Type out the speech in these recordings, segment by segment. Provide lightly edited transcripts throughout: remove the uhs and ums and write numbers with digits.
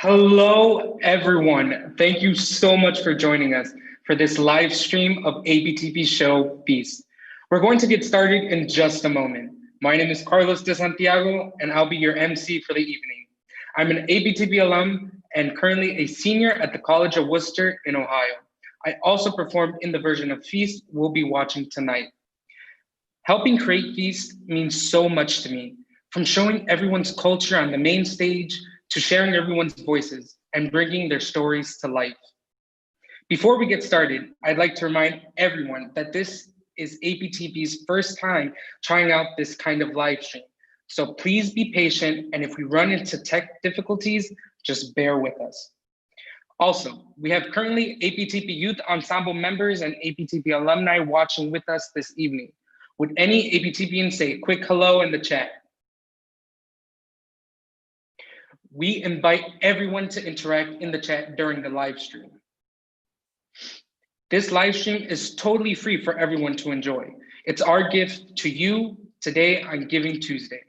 Hello, everyone. Thank you so much for joining us for this live stream of ABTP show Feast. We're going to get started in just a moment. My name is Carlos de Santiago, and I'll be your MC for the evening. I'm an ABTP alum and currently a senior at the College of Worcester in Ohio. I also performed in the version of Feast we'll be watching tonight. Helping create Feast means so much to me, from showing everyone's culture on the main stage to sharing everyone's voices and bringing their stories to life. Before we get started, I'd like to remind everyone that this is ABTP's first time trying out this kind of live stream. So please be patient, and if we run into tech difficulties, just bear with us. Also, we have currently ABTP Youth Ensemble members and ABTP alumni watching with us this evening. Would any ABTPian say a quick hello in the chat? We invite everyone to interact in the chat during the live stream. This live stream is totally free for everyone to enjoy. It's our gift to you today on Giving Tuesday.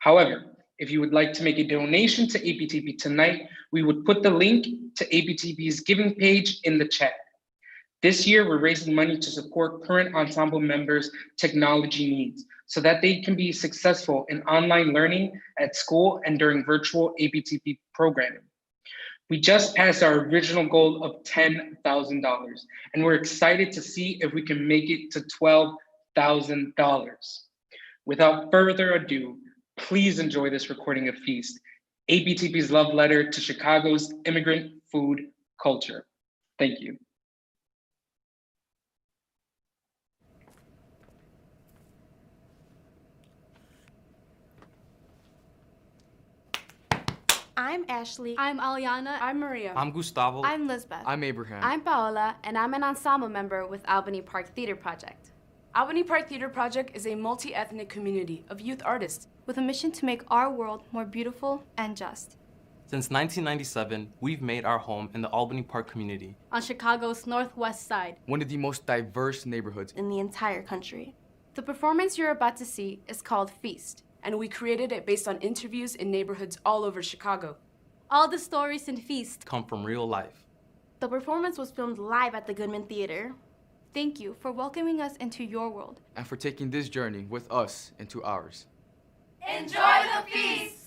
However, if you would like to make a donation to ABTP tonight, we would put the link to ABTP's giving page in the chat. This year, we're raising money to support current ensemble members' technology needs so that they can be successful in online learning at school and during virtual ABTP programming. We just passed our original goal of $10,000, and we're excited to see if we can make it to $12,000. Without further ado, please enjoy this recording of Feast, ABTP's love letter to Chicago's immigrant food culture. Thank you. I'm Ashley. I'm Aliana. I'm Maria. I'm Gustavo. I'm Lisbeth. I'm Abraham. I'm Paola, and I'm an ensemble member with Albany Park Theater Project. Albany Park Theater Project is a multi-ethnic community of youth artists with a mission to make our world more beautiful and just. Since 1997, we've made our home in the Albany Park community. On Chicago's northwest side. One of the most diverse neighborhoods in the entire country. The performance you're about to see is called Feast. And we created it based on interviews in neighborhoods all over Chicago. All the stories in Feast come from real life. The performance was filmed live at the Goodman Theater. Thank you for welcoming us into your world. and for taking this journey with us into ours. Enjoy the feast!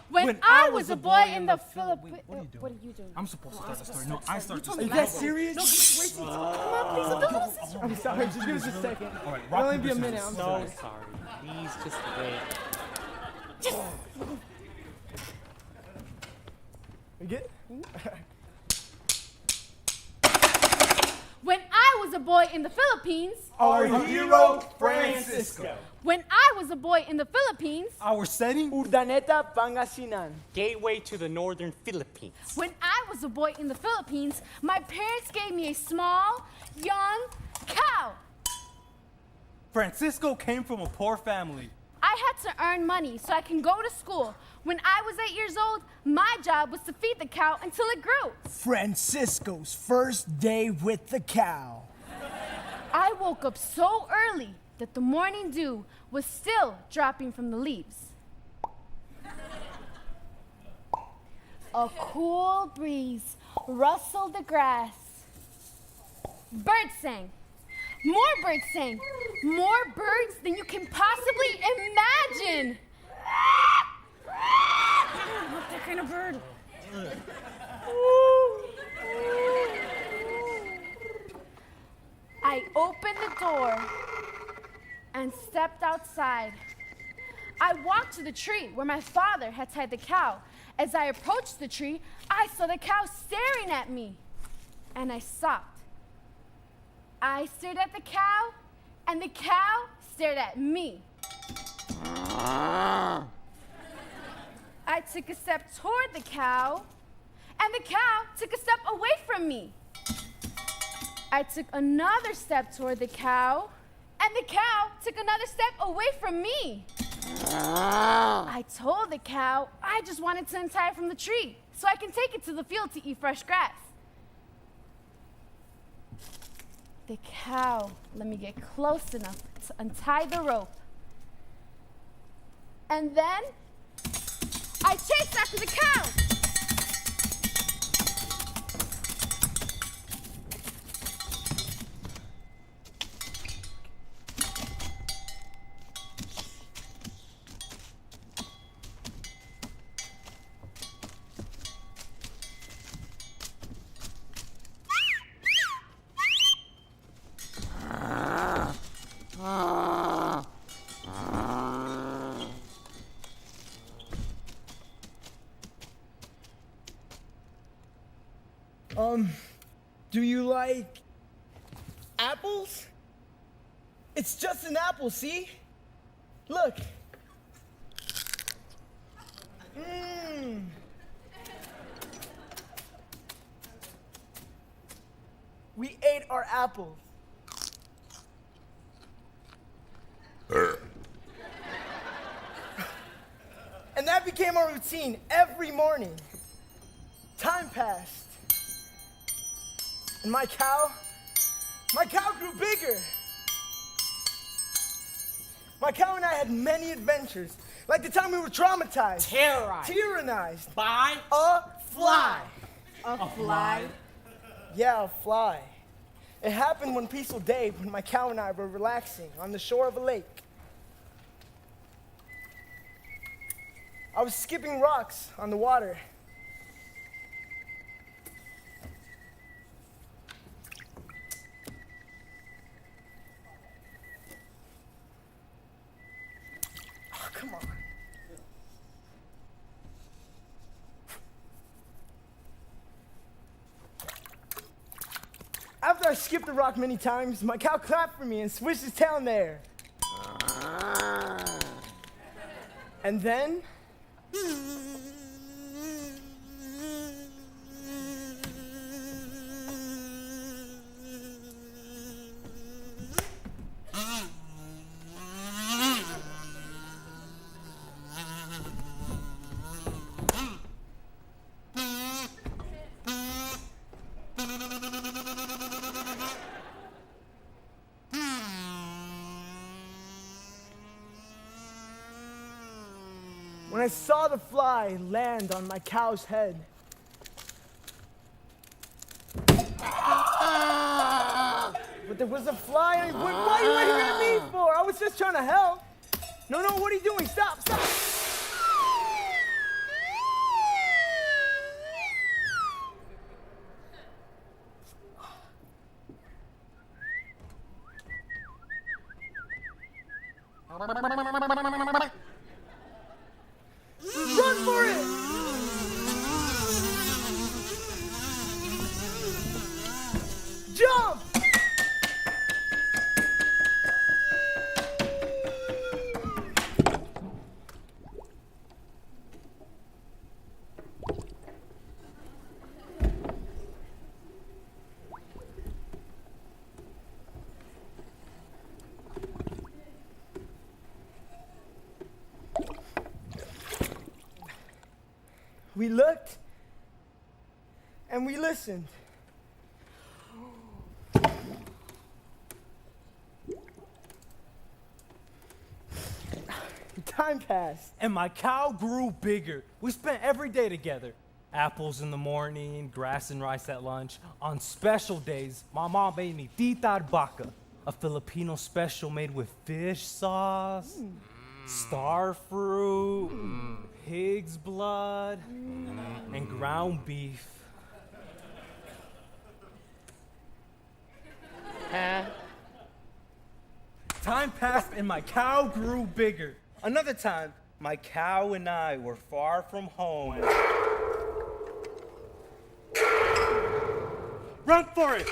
When I was a boy in the Philippines. What are you doing? What are you doing? I'm supposed to start the story. No, I start the Are story. you that serious? No, come on, please. I'm sorry. Just give us a second. All right, It'll only be a minute. I'm sorry. sorry. Please just wait. You get? When I was a boy in the Philippines. Our hero, Francisco. When I was a boy in the Philippines. Our setting? Urdaneta, Pangasinan. Gateway to the northern Philippines. When I was a boy in the Philippines, my parents gave me a small, young cow. Francisco came from a poor family. I had to earn money so I can go to school. When I was 8 years old, my job was to feed the cow until it grew. Francisco's first day with the cow. I woke up so early that the morning dew was still dropping from the leaves. A cool breeze rustled the grass. Birds sang. More birds sang. More birds than you can possibly imagine. Not that kind of bird. I opened the door and stepped outside. I walked to the tree where my father had tied the cow. As I approached the tree, I saw the cow staring at me, and I stopped. I stared at the cow, and the cow stared at me. I took a step toward the cow, and the cow took a step away from me. I took another step toward the cow, and the cow took another step away from me. I told the cow I just wanted to untie it from the tree so I can take it to the field to eat fresh grass. The cow let me get close enough to untie the rope. And then I chased after the cow. Do you like apples? It's just an apple, see? Look. Mmm. We ate our apples. And that became our routine every morning. Time passed. And my cow grew bigger. My cow and I had many adventures, like the time we were traumatized. Tyrannized. By A fly. A fly? Yeah, a fly. It happened one peaceful day when my cow and I were relaxing on the shore of a lake. I was skipping rocks on the water. Oh, come on. After I skipped the rock many times, my cow clapped for me and swished his tail in the air. And then... when I saw the fly land on my cow's head, but there was a fly. What are you waiting at me for? I was just trying to help. No, what are you doing? Stop. Run for it! Jump! We looked and we listened. Time passed. And my cow grew bigger. We spent every day together. Apples in the morning, grass and rice at lunch. On special days, my mom made me tita baca, a Filipino special made with fish sauce, star fruit, pig's blood, and ground beef. Time passed and my cow grew bigger. Another time, my cow and I were far from home. Run for it!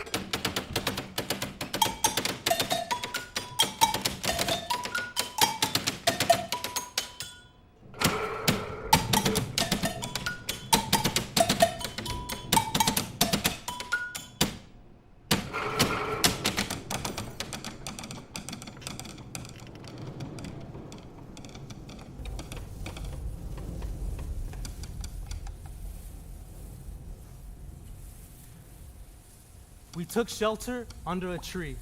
We took shelter under a tree.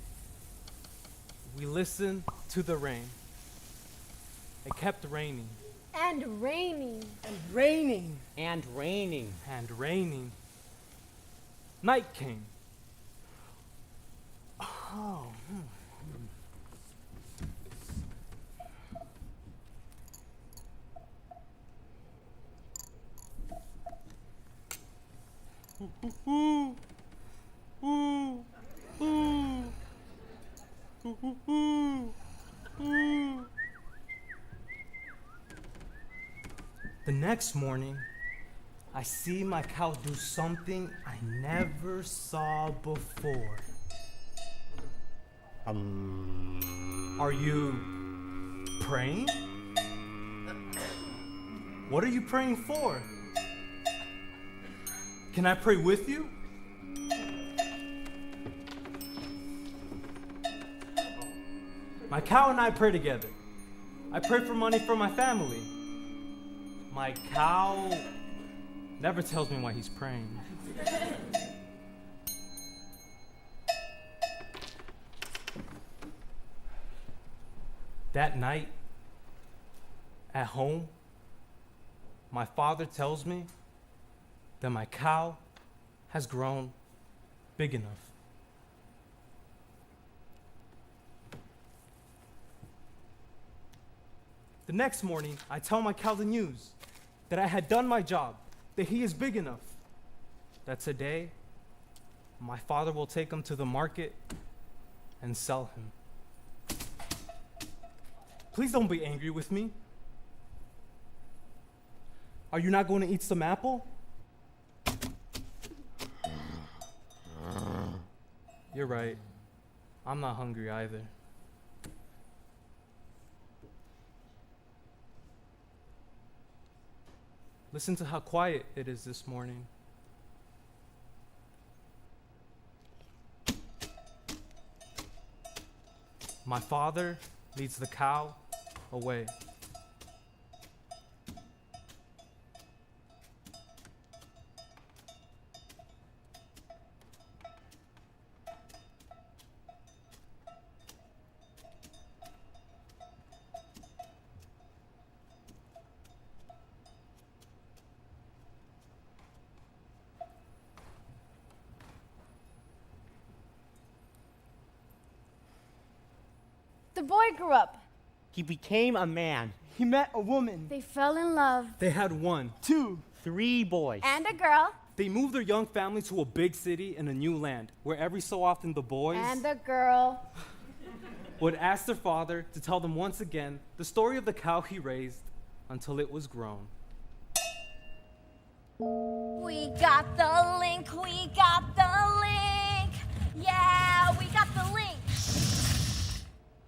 We listened to the rain. It kept raining. And raining. And raining. And raining. And raining. Night came. Oh. The next morning, I see my cow do something I never saw before. Are you praying? What are you praying for? Can I pray with you? My cow and I pray together. I pray for money for my family. My cow never tells me why he's praying. That night, at home, my father tells me that my cow has grown big enough. The next morning, I tell my cow the news that I had done my job, that he is big enough, that today my father will take him to the market and sell him. Please don't be angry with me. Are you not going to eat some apple? You're right. I'm not hungry either. Listen to how quiet it is this morning. My father leads the cow away. The boy grew up. He became a man. He met a woman. They fell in love. They had 1, 2, 3 boys. And a girl. They moved their young family to a big city in a new land, where every so often the boys And a girl. would ask their father to tell them once again the story of the cow he raised until it was grown. We got the link, we got the link. Yeah, we got the link.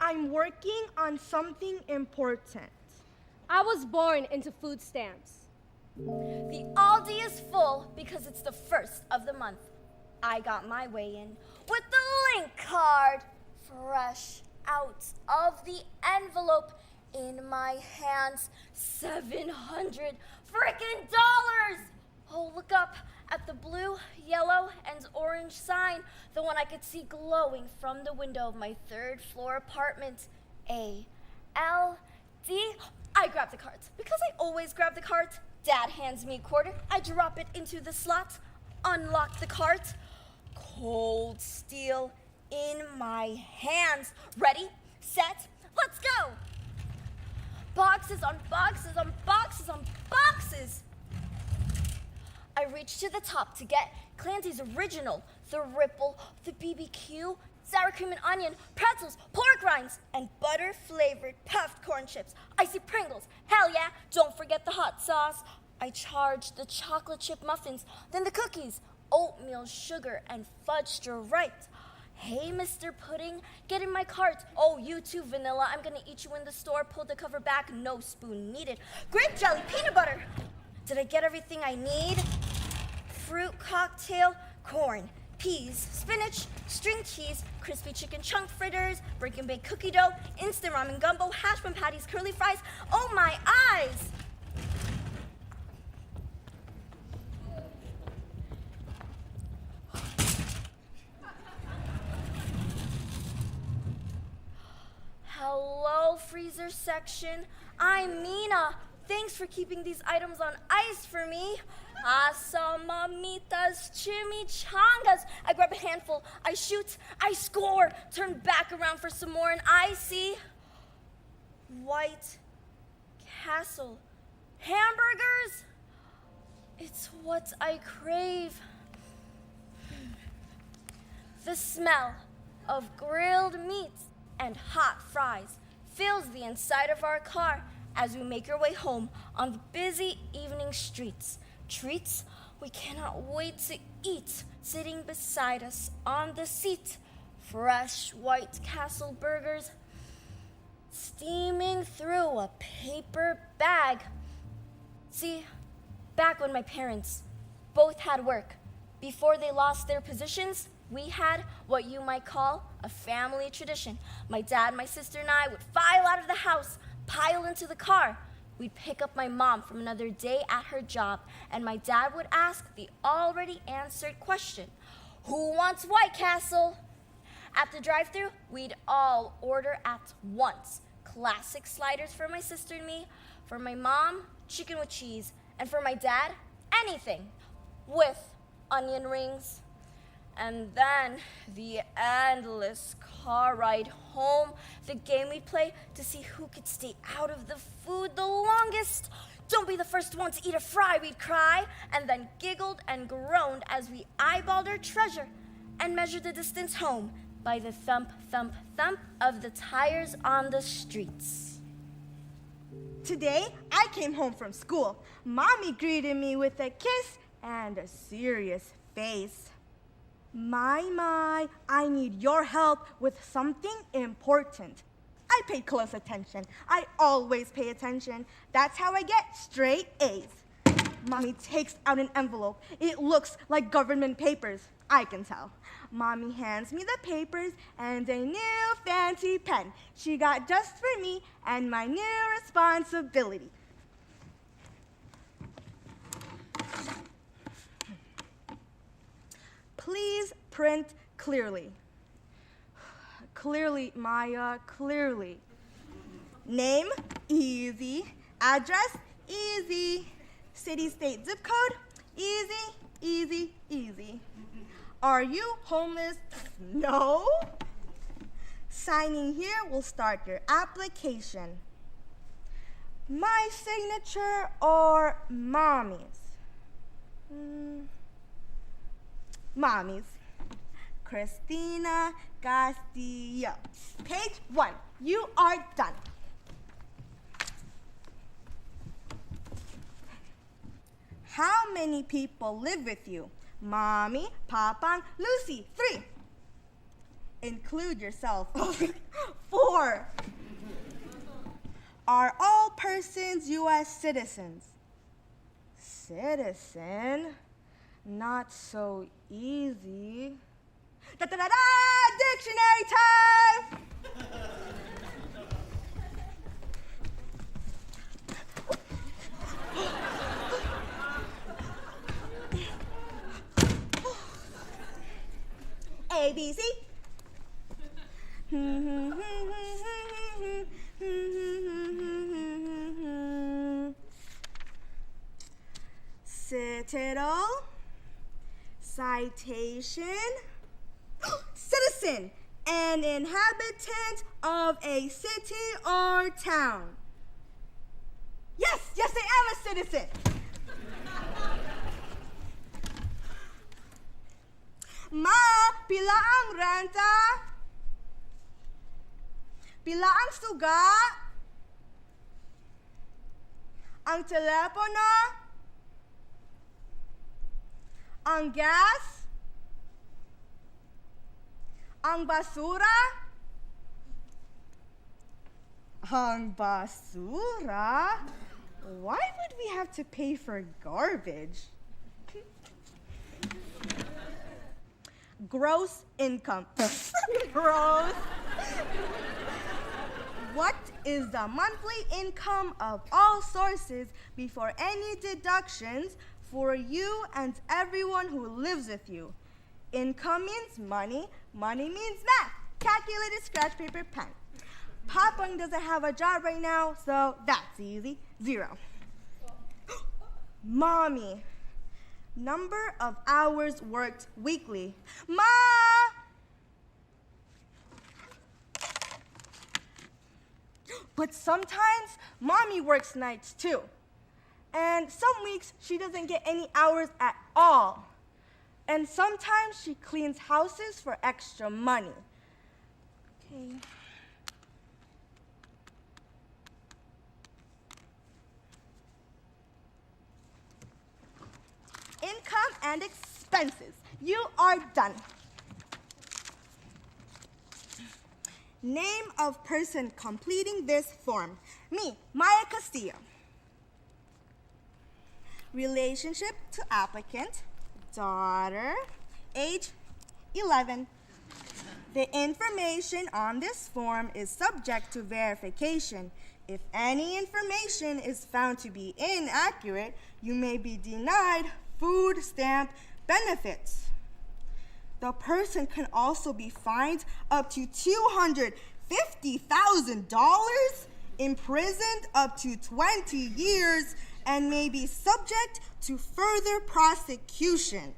I'm working on something important. I was born into food stamps. The Aldi is full because it's the first of the month. I got my way in with the link card, fresh out of the envelope, in my hands, $700 freaking dollars. Oh, look up at the blue, yellow, and orange sign, the one I could see glowing from the window of my 3rd floor apartment. ALD. I grab the cards because I always grab the cards. Dad hands me a quarter. I drop it into the slot, unlock the cart. Cold steel in my hands. Ready, set, let's go. Boxes on boxes on boxes on boxes. I reach to the top to get Clancy's original, the Ripple, the BBQ, sour cream and onion, pretzels, pork rinds, and butter-flavored puffed corn chips. Icy Pringles, hell yeah, don't forget the hot sauce. I charge the chocolate chip muffins, then the cookies, oatmeal, sugar, and fudge stripes. Hey, Mr. Pudding, get in my cart. Oh, you too, Vanilla. I'm gonna eat you in the store. Pull the cover back, no spoon needed. Grape jelly, peanut butter. Did I get everything I need? Fruit cocktail, corn, peas, spinach, string cheese, crispy chicken chunk fritters, break and bake cookie dough, instant ramen gumbo, hash brown patties, curly fries. Oh my eyes! Hello, freezer section. I'm Mina. Thanks for keeping these items on ice for me. Asa mamitas chimichangas. I grab a handful, I shoot, I score, turn back around for some more, and I see White Castle hamburgers. It's what I crave. The smell of grilled meats and hot fries fills the inside of our car as we make our way home on the busy evening streets. Treats we cannot wait to eat, sitting beside us on the seat. Fresh White Castle burgers steaming through a paper bag. See, back when my parents both had work, before they lost their positions, we had what you might call a family tradition. My dad, my sister, and I would file out of the house, pile into the car. We'd pick up my mom from another day at her job, and my dad would ask the already answered question, "Who wants White Castle?" At the drive-thru, we'd all order at once. Classic sliders for my sister and me. For my mom, chicken with cheese. And for my dad, anything with onion rings. And then the endless car ride home. The game we'd play to see who could stay out of the food the longest. Don't be the first one to eat a fry, we'd cry. And then giggled and groaned as we eyeballed our treasure and measured the distance home by the thump, thump, thump of the tires on the streets. Today, I came home from school. Mommy greeted me with a kiss and a serious face. My, I need your help with something important. I paid close attention. I always pay attention. That's how I get straight A's. Mommy takes out an envelope. It looks like government papers. I can tell. Mommy hands me the papers and a new fancy pen she got just for me and my new responsibility. Please print clearly. Clearly, Maya, clearly. Name, easy. Address, easy. City, state, zip code, easy, easy, easy. Are you homeless? No. Signing here will start your application. My signature or mommy's? Mommy's. Christina Castillo. Page 1. You are done. How many people live with you? Mommy, Papa, Lucy. 3. Include yourself. 4. Are all persons U.S. citizens? Citizen? Not so easy. Da-da-da-da! Dictionary time! A, B, C. Citadel. Citation. Citizen. An inhabitant of a city or town. Yes, I am a citizen. Ma, pila ang renta? Pila ang suga? Ang telepono? Ang gas? Ang basura? Ang basura? Why would we have to pay for garbage? Gross income. Gross. What is the monthly income of all sources before any deductions for you and everyone who lives with you? Income means money. Money means math. Calculated, scratch paper, pen. Papang doesn't have a job right now, so that's easy. 0. Mommy. Number of hours worked weekly. Ma! But sometimes Mommy works nights too. And some weeks she doesn't get any hours at all. And sometimes she cleans houses for extra money. Okay. and expenses. You are done. Name of person completing this form. Me, Maya Castillo. Relationship to applicant, daughter, age 11. The information on this form is subject to verification. If any information is found to be inaccurate, you may be denied food stamp benefits. The person can also be fined up to $250,000, imprisoned up to 20 years, and may be subject to further prosecution.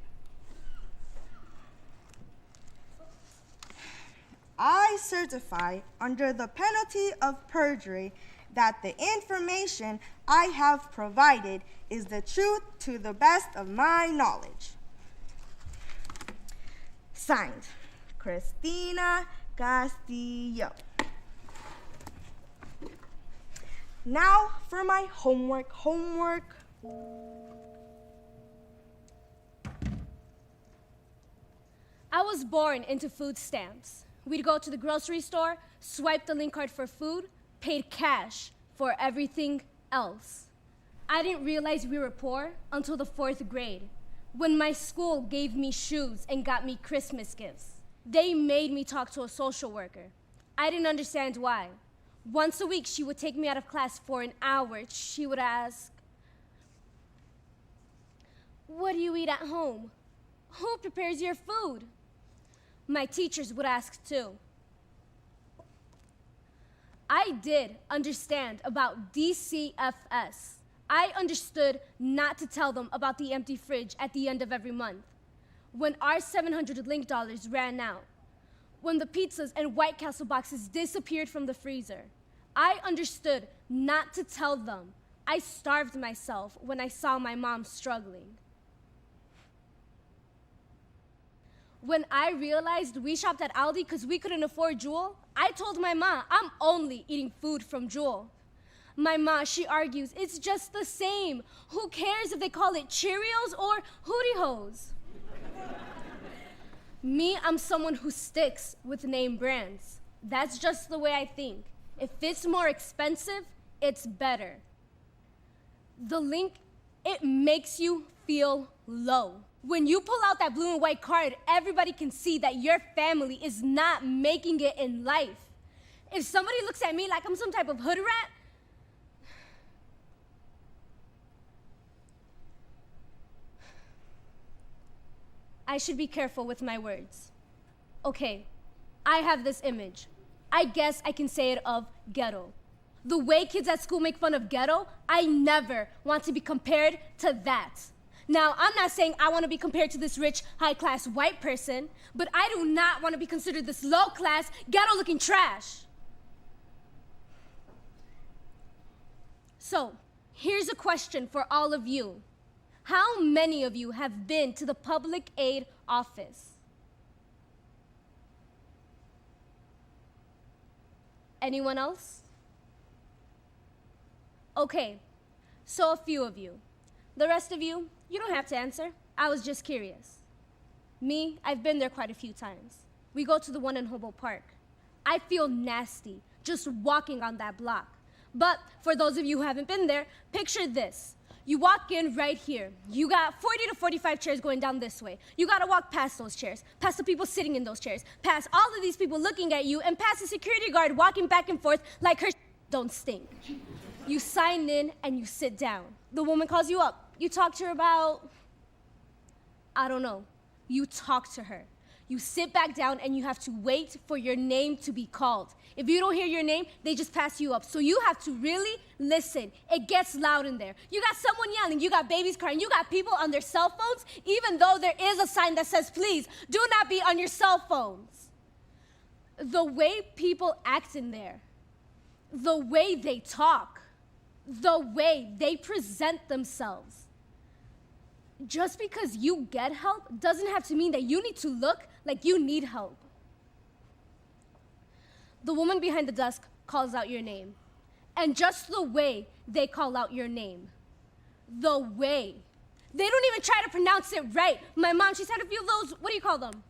I certify under the penalty of perjury that the information I have provided is the truth to the best of my knowledge. Signed, Christina Castillo. Now for my homework. I was born into food stamps. We'd go to the grocery store, swipe the link card for food, paid cash for everything else. I didn't realize we were poor until the 4th grade, when my school gave me shoes and got me Christmas gifts. They made me talk to a social worker. I didn't understand why. Once a week, she would take me out of class for an hour. She would ask, "What do you eat at home? Who prepares your food?" My teachers would ask too. I did understand about DCFS. I understood not to tell them about the empty fridge at the end of every month, when our 700 link dollars ran out, when the pizzas and White Castle boxes disappeared from the freezer. I understood not to tell them. I starved myself when I saw my mom struggling. When I realized we shopped at Aldi because we couldn't afford Jewel, I told my mom I'm only eating food from Jewel. My mom, she argues, it's just the same. Who cares if they call it Cheerios or Hootie Hos? Me, I'm someone who sticks with name brands. That's just the way I think. If it's more expensive, it's better. The link, it makes you feel low. When you pull out that blue and white card, everybody can see that your family is not making it in life. If somebody looks at me like I'm some type of hood rat, I should be careful with my words. Okay, I have this image. I guess I can say it of ghetto. The way kids at school make fun of ghetto, I never want to be compared to that. Now, I'm not saying I want to be compared to this rich, high-class white person, but I do not want to be considered this low-class, ghetto-looking trash. So, here's a question for all of you. How many of you have been to the public aid office? Anyone else? Okay, so a few of you. The rest of you, you don't have to answer. I was just curious. Me, I've been there quite a few times. We go to the one in Hobo Park. I feel nasty just walking on that block. But for those of you who haven't been there, picture this. You walk in right here. You got 40 to 45 chairs going down this way. You gotta walk past those chairs, past the people sitting in those chairs, past all of these people looking at you, and past the security guard walking back and forth like her don't stink. You sign in and you sit down. The woman calls you up. You talk to her about, I don't know. You talk to her. You sit back down and you have to wait for your name to be called. If you don't hear your name, they just pass you up. So you have to really listen. It gets loud in there. You got someone yelling, you got babies crying, you got people on their cell phones, even though there is a sign that says, please, do not be on your cell phones. The way people act in there, the way they talk, the way they present themselves. Just because you get help doesn't have to mean that you need to look like you need help. The woman behind the desk calls out your name. And just the way they call out your name, the way They don't even try to pronounce it right. My mom, she's had a few of those, what do you call them?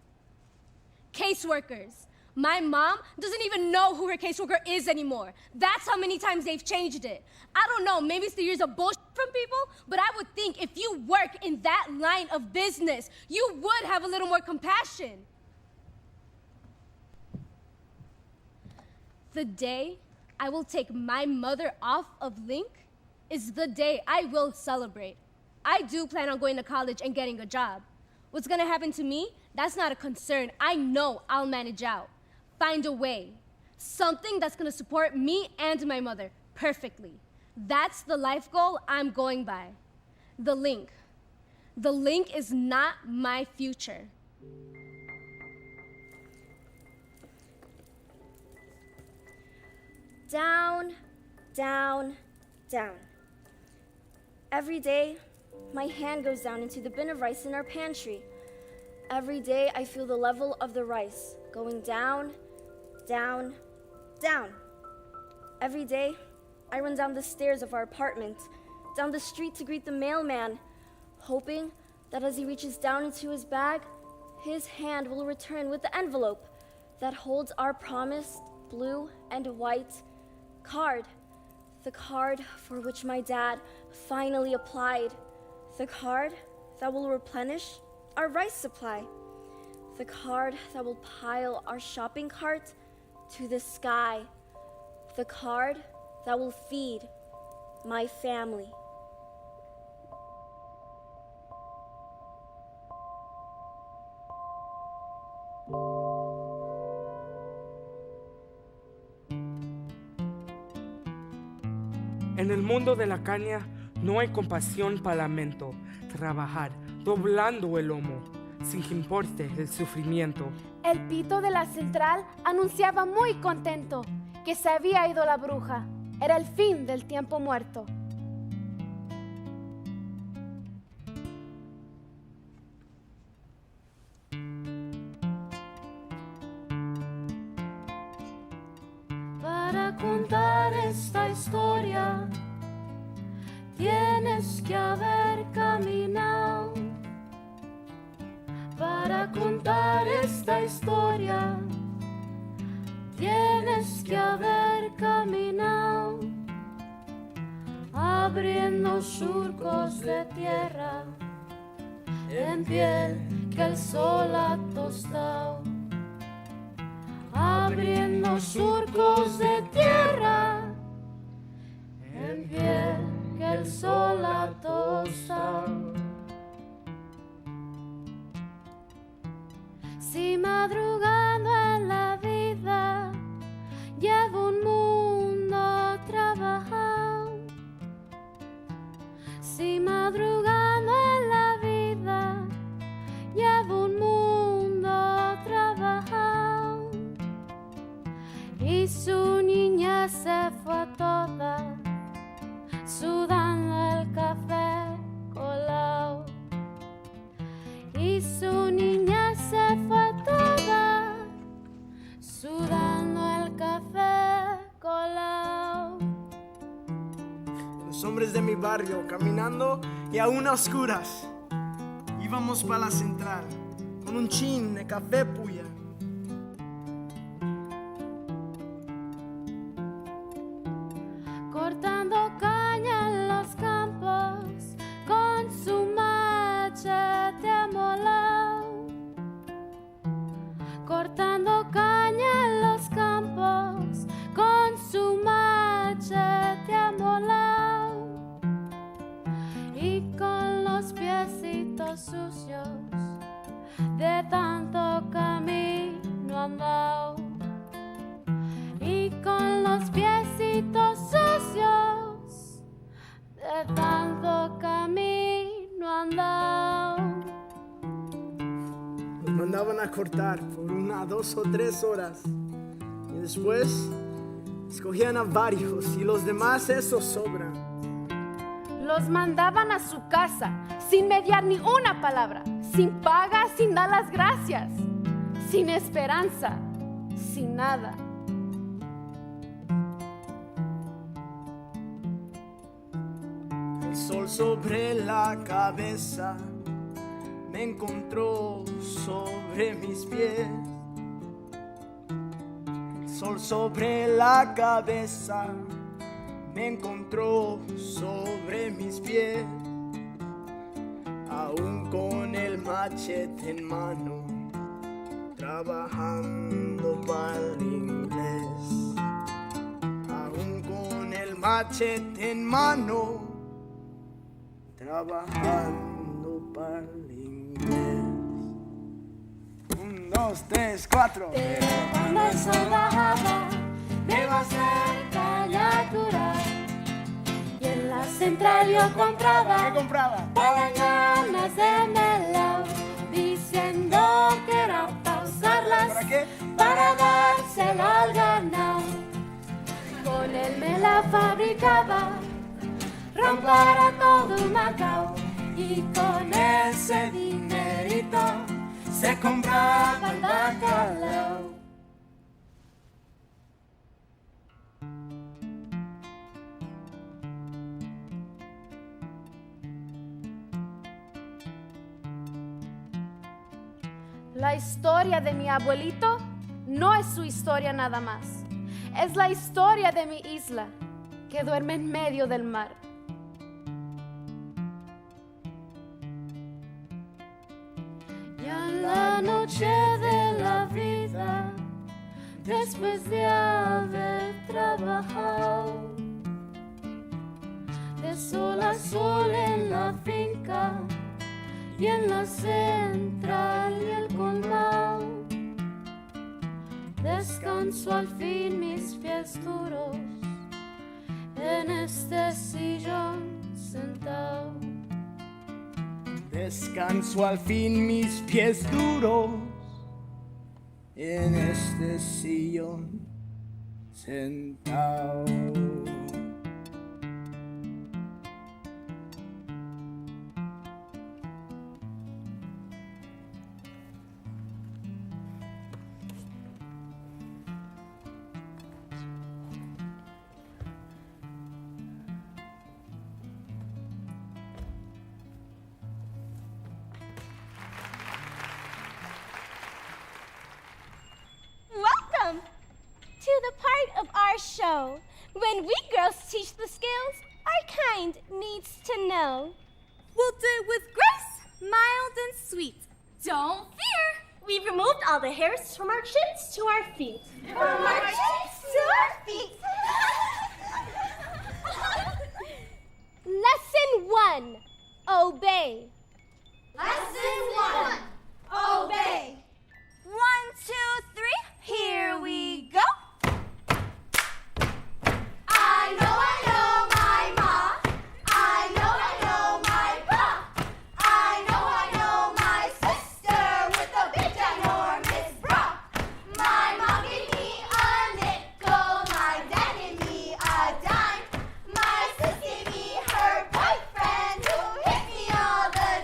Caseworkers. My mom doesn't even know who her caseworker is anymore. That's how many times they've changed it. I don't know, maybe it's the years of bullshit from people, but I would think if you work in that line of business, you would have a little more compassion. The day I will take my mother off of Link is the day I will celebrate. I do plan on going to college and getting a job. What's gonna happen to me? That's not a concern. I know I'll manage out. Find a way. Something that's gonna support me and my mother perfectly. That's the life goal I'm going by. The Link. The Link is not my future. Down, down, down. Every day, my hand goes down into the bin of rice in our pantry. Every day, I feel the level of the rice going down, down, down. Every day, I run down the stairs of our apartment, down the street to greet the mailman, hoping that as he reaches down into his bag, his hand will return with the envelope that holds our promised blue and white card. The card for which my dad finally applied. The card that will replenish our rice supply. The card that will pile our shopping cart to the sky. The card that will feed my family. En el mundo de la caña no hay compasión para lamento. Trabajar doblando el lomo, sin que importe el sufrimiento. El pito de la central anunciaba muy contento que se había ido la bruja. Era el fin del tiempo muerto. Para contar esta historia tienes que haber caminado. Para contar esta historia tienes que haber caminado, abriendo surcos de tierra en piel que el sol ha tostado, abriendo surcos de tierra en piel que el sol ha tostado. Si madrugando en la vida llevo un mundo trabajado, si madrugando en la vida llevo un mundo trabajado, y su niña se fue toda sudando el café colado, y su niña se fue toda sudando el café colado. Los hombres de mi barrio caminando y aún a oscuras íbamos para la central con un chin de café puya. Cortando caña en los campos con su machete amolado. Cortando caña en los campos con su machete amolado. Y con los piecitos sucios de tanto camino andado. Y con los piecitos sucios de tanto camino andado. Nos mandaban a cortar por 1, 2 o 3 horas y después escogían a varios y los demás esos sobran. Los mandaban a su casa sin mediar ni una palabra, sin paga, sin dar las gracias, sin esperanza, sin nada. El sol sobre la cabeza me encontró sobre mis pies. El sol sobre la cabeza me encontró sobre mis pies. Aún con el machete en mano, trabajando para el inglés. Aún con el machete en mano, trabajando para el inglés. 1, 2, 3, 4. Pero cuando el sol bajaba, me va a hacer cañatura. Y en la central yo compraba. ¿Qué compraba? Ganas de melao, diciendo que era para usarlas. ¿Para qué? Para dárselo al ganado. Con él me la fabricaba, ron para todo Macao. Y con ese dinerito se compraba el bacalao. La historia de mi abuelito no es su historia nada más. Es la historia de mi isla, que duerme en medio del mar. Y en la noche de la vida, después de haber trabajado, de sol a sol en la finca y en la central y el colmado, descanso al fin mis pies duros en este sillón sentado. Descanso al fin mis pies duros en este sillón sentado. Welcome to the part of our show when we girls teach the skills our kind needs to know. We'll do it with grace, mild and sweet. Don't fear. We've removed all the hairs from our chins to our feet. From our chins to our feet. Lesson 1. Obey. Lesson 1. Obey. 1, 2, 3. Here we go. I know my ma. I know my pa. I know my sister with a big ginormous bra. My mom gave me a nickel, my dad gave me a dime. My sis gave me her boyfriend who hit me all the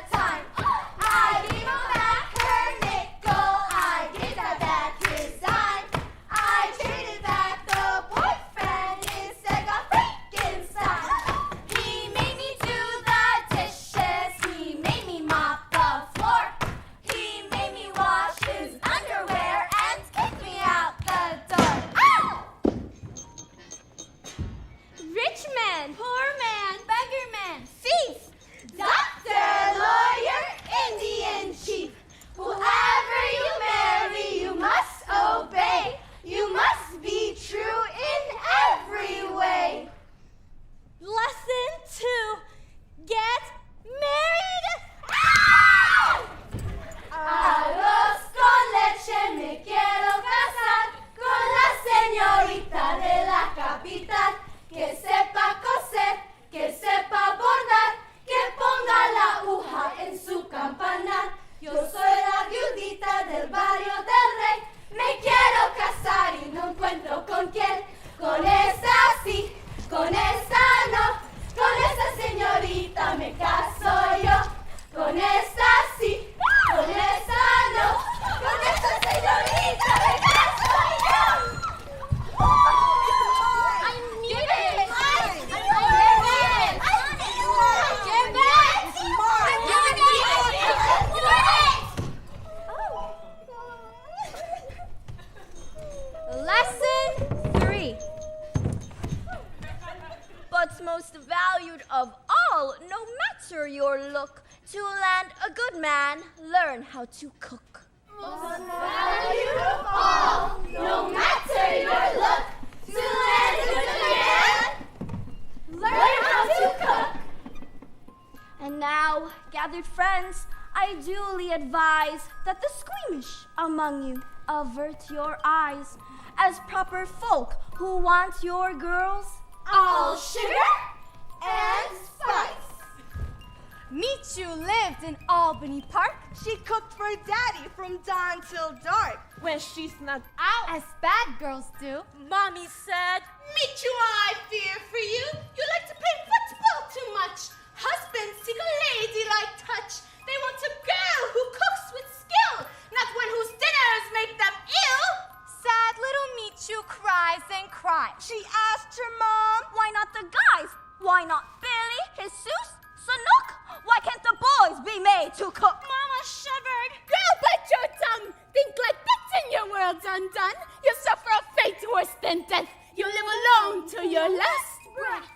and learn how to cook. Most valued of all, no matter your look, to answer the command, learn how to cook. And now, gathered friends, I duly advise that the squeamish among you avert your eyes, as proper folk who want your girls all sugar and spice. Michu lived in Albany Park. She cooked for Daddy from dawn till dark. When she snuck out, as bad girls do, Mommy said, Michu, I fear for you. You like to play football too much. Husbands seek a ladylike touch. They want a girl who cooks with skill, not one whose dinners make them ill. Sad little Michu cries and cries. She asked her mom, why not the guys? Why not Billy, Jesus, Sanook? Why can't the boys be made to cook? Mama shivered. Girl, bite your tongue. Think like that's in your world's undone. You suffer a fate worse than death. You live alone till your last breath.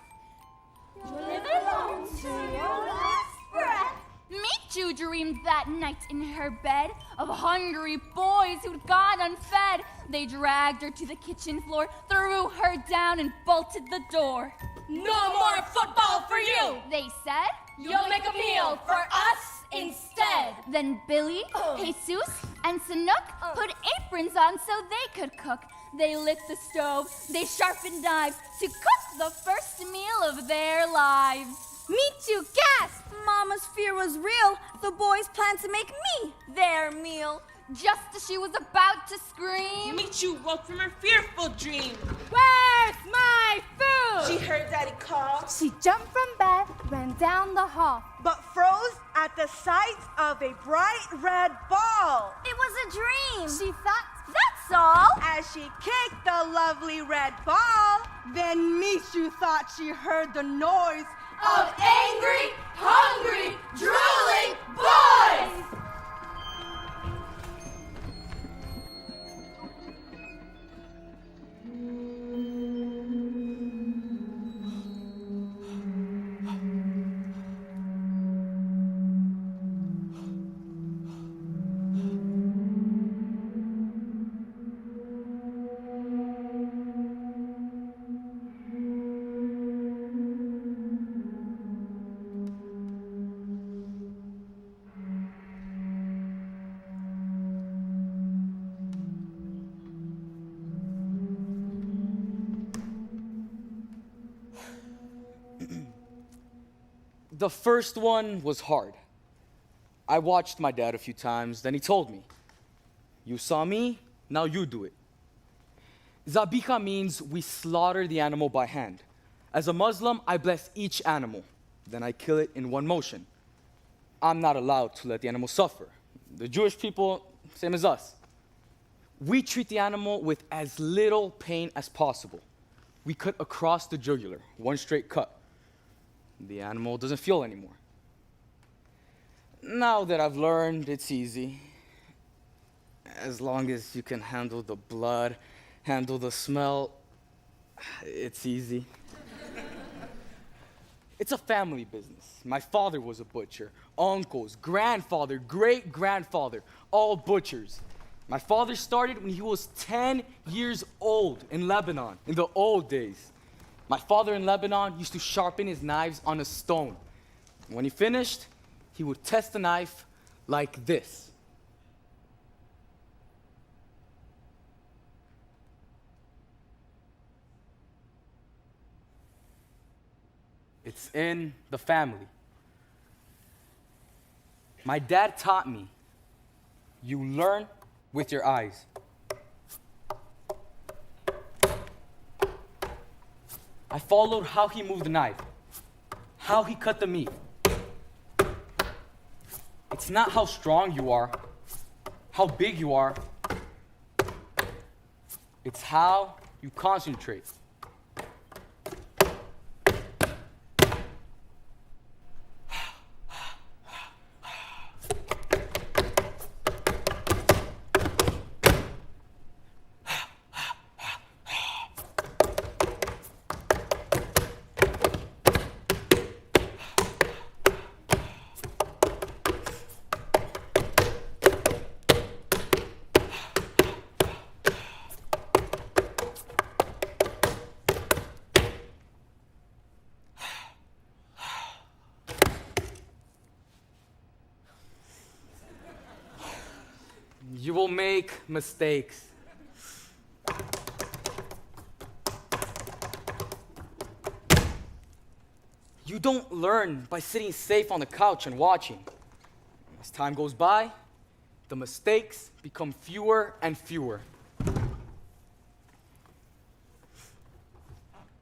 You live alone till your last breath. Michu dreamed that night in her bed of hungry boys who'd gone unfed. They dragged her to the kitchen floor, threw her down, and bolted the door. No more football for you, they said. You'll make a meal for us instead. Then Billy, Jesus, and Sanook put aprons on so they could cook. They lit the stove, they sharpened knives to cook the first meal of their lives. Michu gasped. Mama's fear was real. The boys planned to make me their meal. Just as she was about to scream, Michu woke from her fearful dream. Where's my food? She heard Daddy call. She jumped from bed, ran down the hall, but froze at the sight of a bright red ball. It was a dream. She thought, that's all. As she kicked the lovely red ball, then Michu thought she heard the noise of angry, hungry, drooling boys. The first one was hard. I watched my dad a few times, then he told me, you saw me, now you do it. Zabika means we slaughter the animal by hand. As a Muslim, I bless each animal, then I kill it in one motion. I'm not allowed to let the animal suffer. The Jewish people, same as us. We treat the animal with as little pain as possible. We cut across the jugular, one straight cut. The animal doesn't feel anymore. Now that I've learned, it's easy. As long as you can handle the blood, handle the smell, it's easy. It's a family business. My father was a butcher. Uncles, grandfather, great-grandfather, all butchers. My father started when he was 10 years old in Lebanon, in the old days. My father in Lebanon used to sharpen his knives on a stone. When he finished, he would test the knife like this. It's in the family. My dad taught me, you learn with your eyes. I followed how he moved the knife, how he cut the meat. It's not how strong you are, how big you are. It's how you concentrate. You will make mistakes. You don't learn by sitting safe on the couch and watching. As time goes by, the mistakes become fewer and fewer.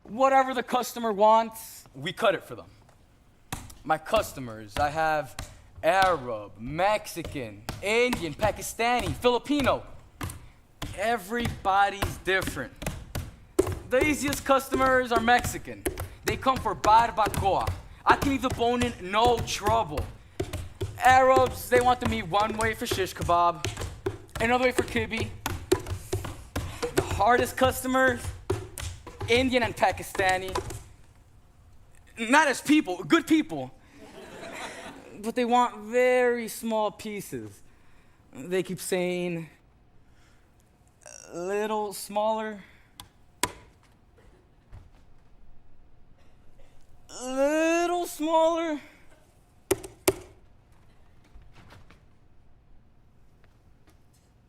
Whatever the customer wants, we cut it for them. My customers, I have Arab, Mexican, Indian, Pakistani, Filipino. Everybody's different. The easiest customers are Mexican. They come for barbacoa. I can leave the bone in, no trouble. Arabs, they want the meat one way for shish kebab, another way for kibbeh. The hardest customers, Indian and Pakistani. Not as people, good people. But they want very small pieces. They keep saying, a little smaller. A little smaller.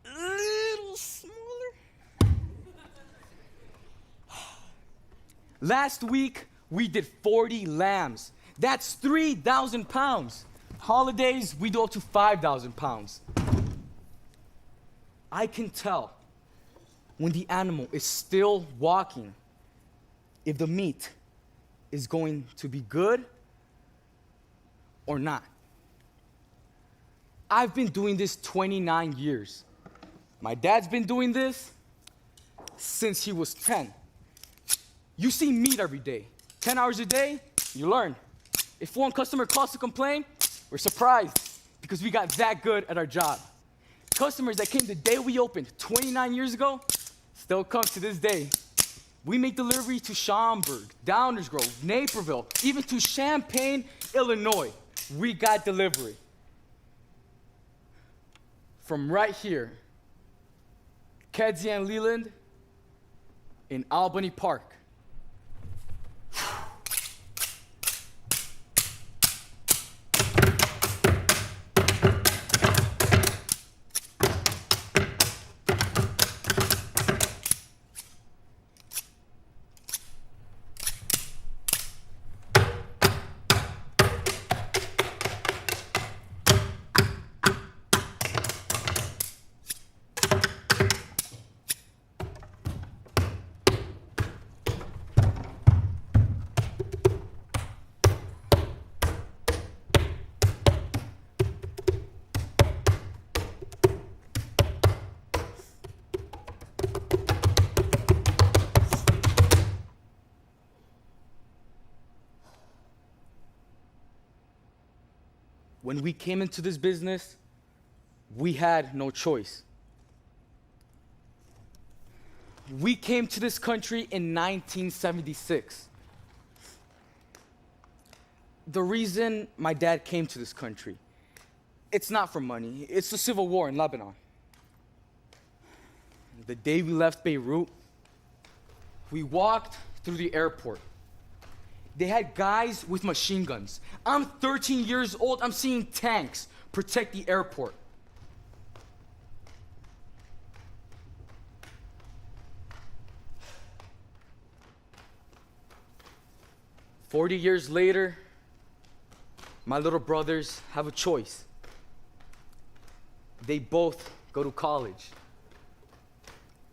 Little smaller. Last week, we did 40 lambs. That's 3,000 pounds. Holidays, we do up to 5,000 pounds. I can tell when the animal is still walking if the meat is going to be good or not. I've been doing this 29 years. My dad's been doing this since he was 10. You see meat every day. 10 hours a day, you learn. If one customer calls to complain, we're surprised because we got that good at our job. Customers that came the day we opened 29 years ago still come to this day. We make delivery to Schaumburg, Downers Grove, Naperville, even to Champaign, Illinois. We got delivery. From right here, Kedzie and Leland in Albany Park. When we came into this business, we had no choice. We came to this country in 1976. The reason my dad came to this country, it's not for money. It's the civil war in Lebanon. The day we left Beirut, we walked through the airport. They had guys with machine guns. I'm 13 years old. I'm seeing tanks protect the airport. "40 years later, my little brothers have a choice. They both go to college.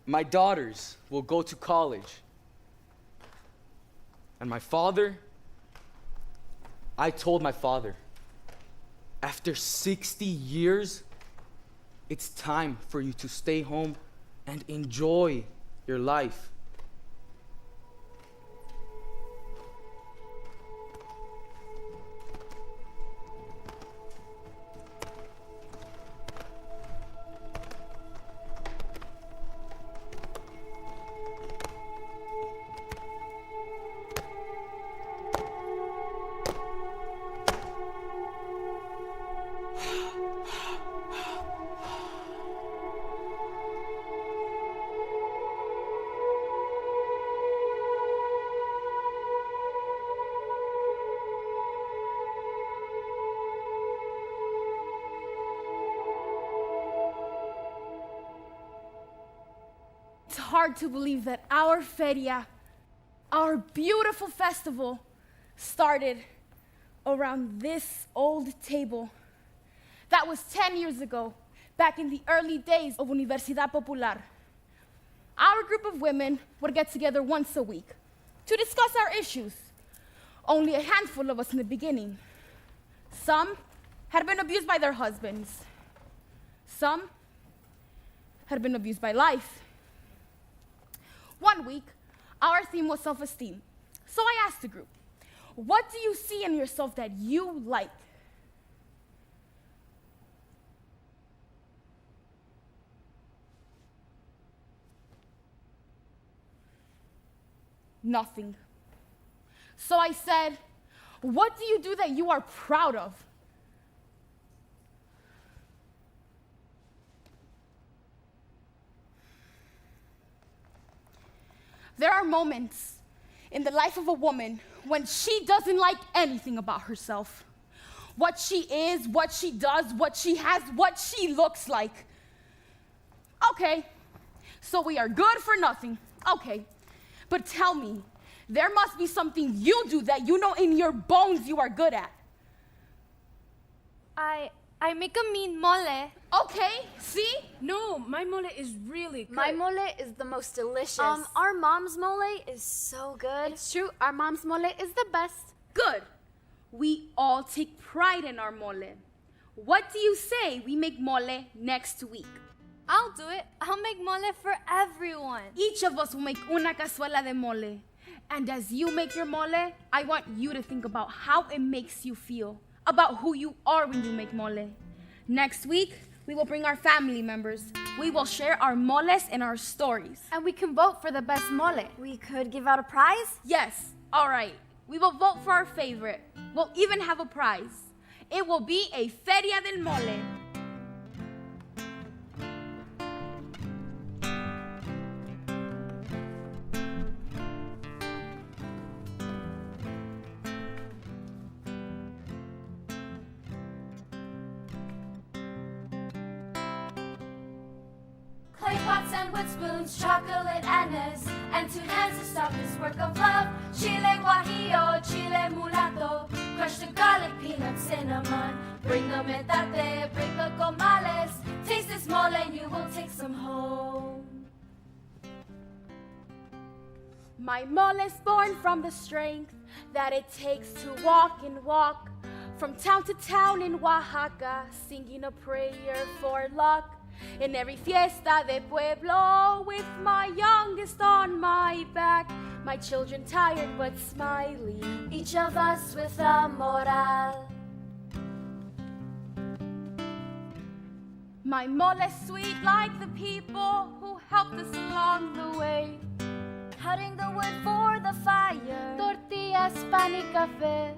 My daughters will go to college. And my father, I told my father, after 60 years, it's time for you to stay home and enjoy your life. It's hard to believe that our feria, our beautiful festival, started around this old table. That was 10 years ago, back in the early days of Universidad Popular. Our group of women would get together once a week to discuss our issues. Only a handful of us in the beginning. Some had been abused by their husbands. Some had been abused by life. One week, our theme was self-esteem. So I asked the group, what do you see in yourself that you like? Nothing. So I said, what do you do that you are proud of? There are moments in the life of a woman when she doesn't like anything about herself. What she is, what she does, what she has, what she looks like. Okay, so we are good for nothing. Okay, but tell me, there must be something you do that you know in your bones you are good at. I make a mean mole. Okay, see? No, my mole is really good. My mole is the most delicious. Our mom's mole is so good. It's true, our mom's mole is the best. Good. We all take pride in our mole. What do you say we make mole next week? I'll do it. I'll make mole for everyone. Each of us will make una cazuela de mole. And as you make your mole, I want you to think about how it makes you feel, about who you are when you make mole. Next week, we will bring our family members. We will share our moles and our stories. And we can vote for the best mole. We could give out a prize? Yes, all right. We will vote for our favorite. We'll even have a prize. It will be a Feria del Mole. Clay pots and wood spoons, chocolate annas, and 2 hands to start this work of love. Chile guajillo, chile mulato, crush the garlic, peanuts, cinnamon. Bring the metate, bring the comales. Taste this mole and you will take some home. My mole is born from the strength that it takes to walk and walk from town to town in Oaxaca, singing a prayer for luck. In every fiesta de pueblo, with my youngest on my back, my children tired but smiling, each of us with a moral. My mole is sweet like the people who helped us along the way, cutting the wood for the fire, tortillas, pan y café,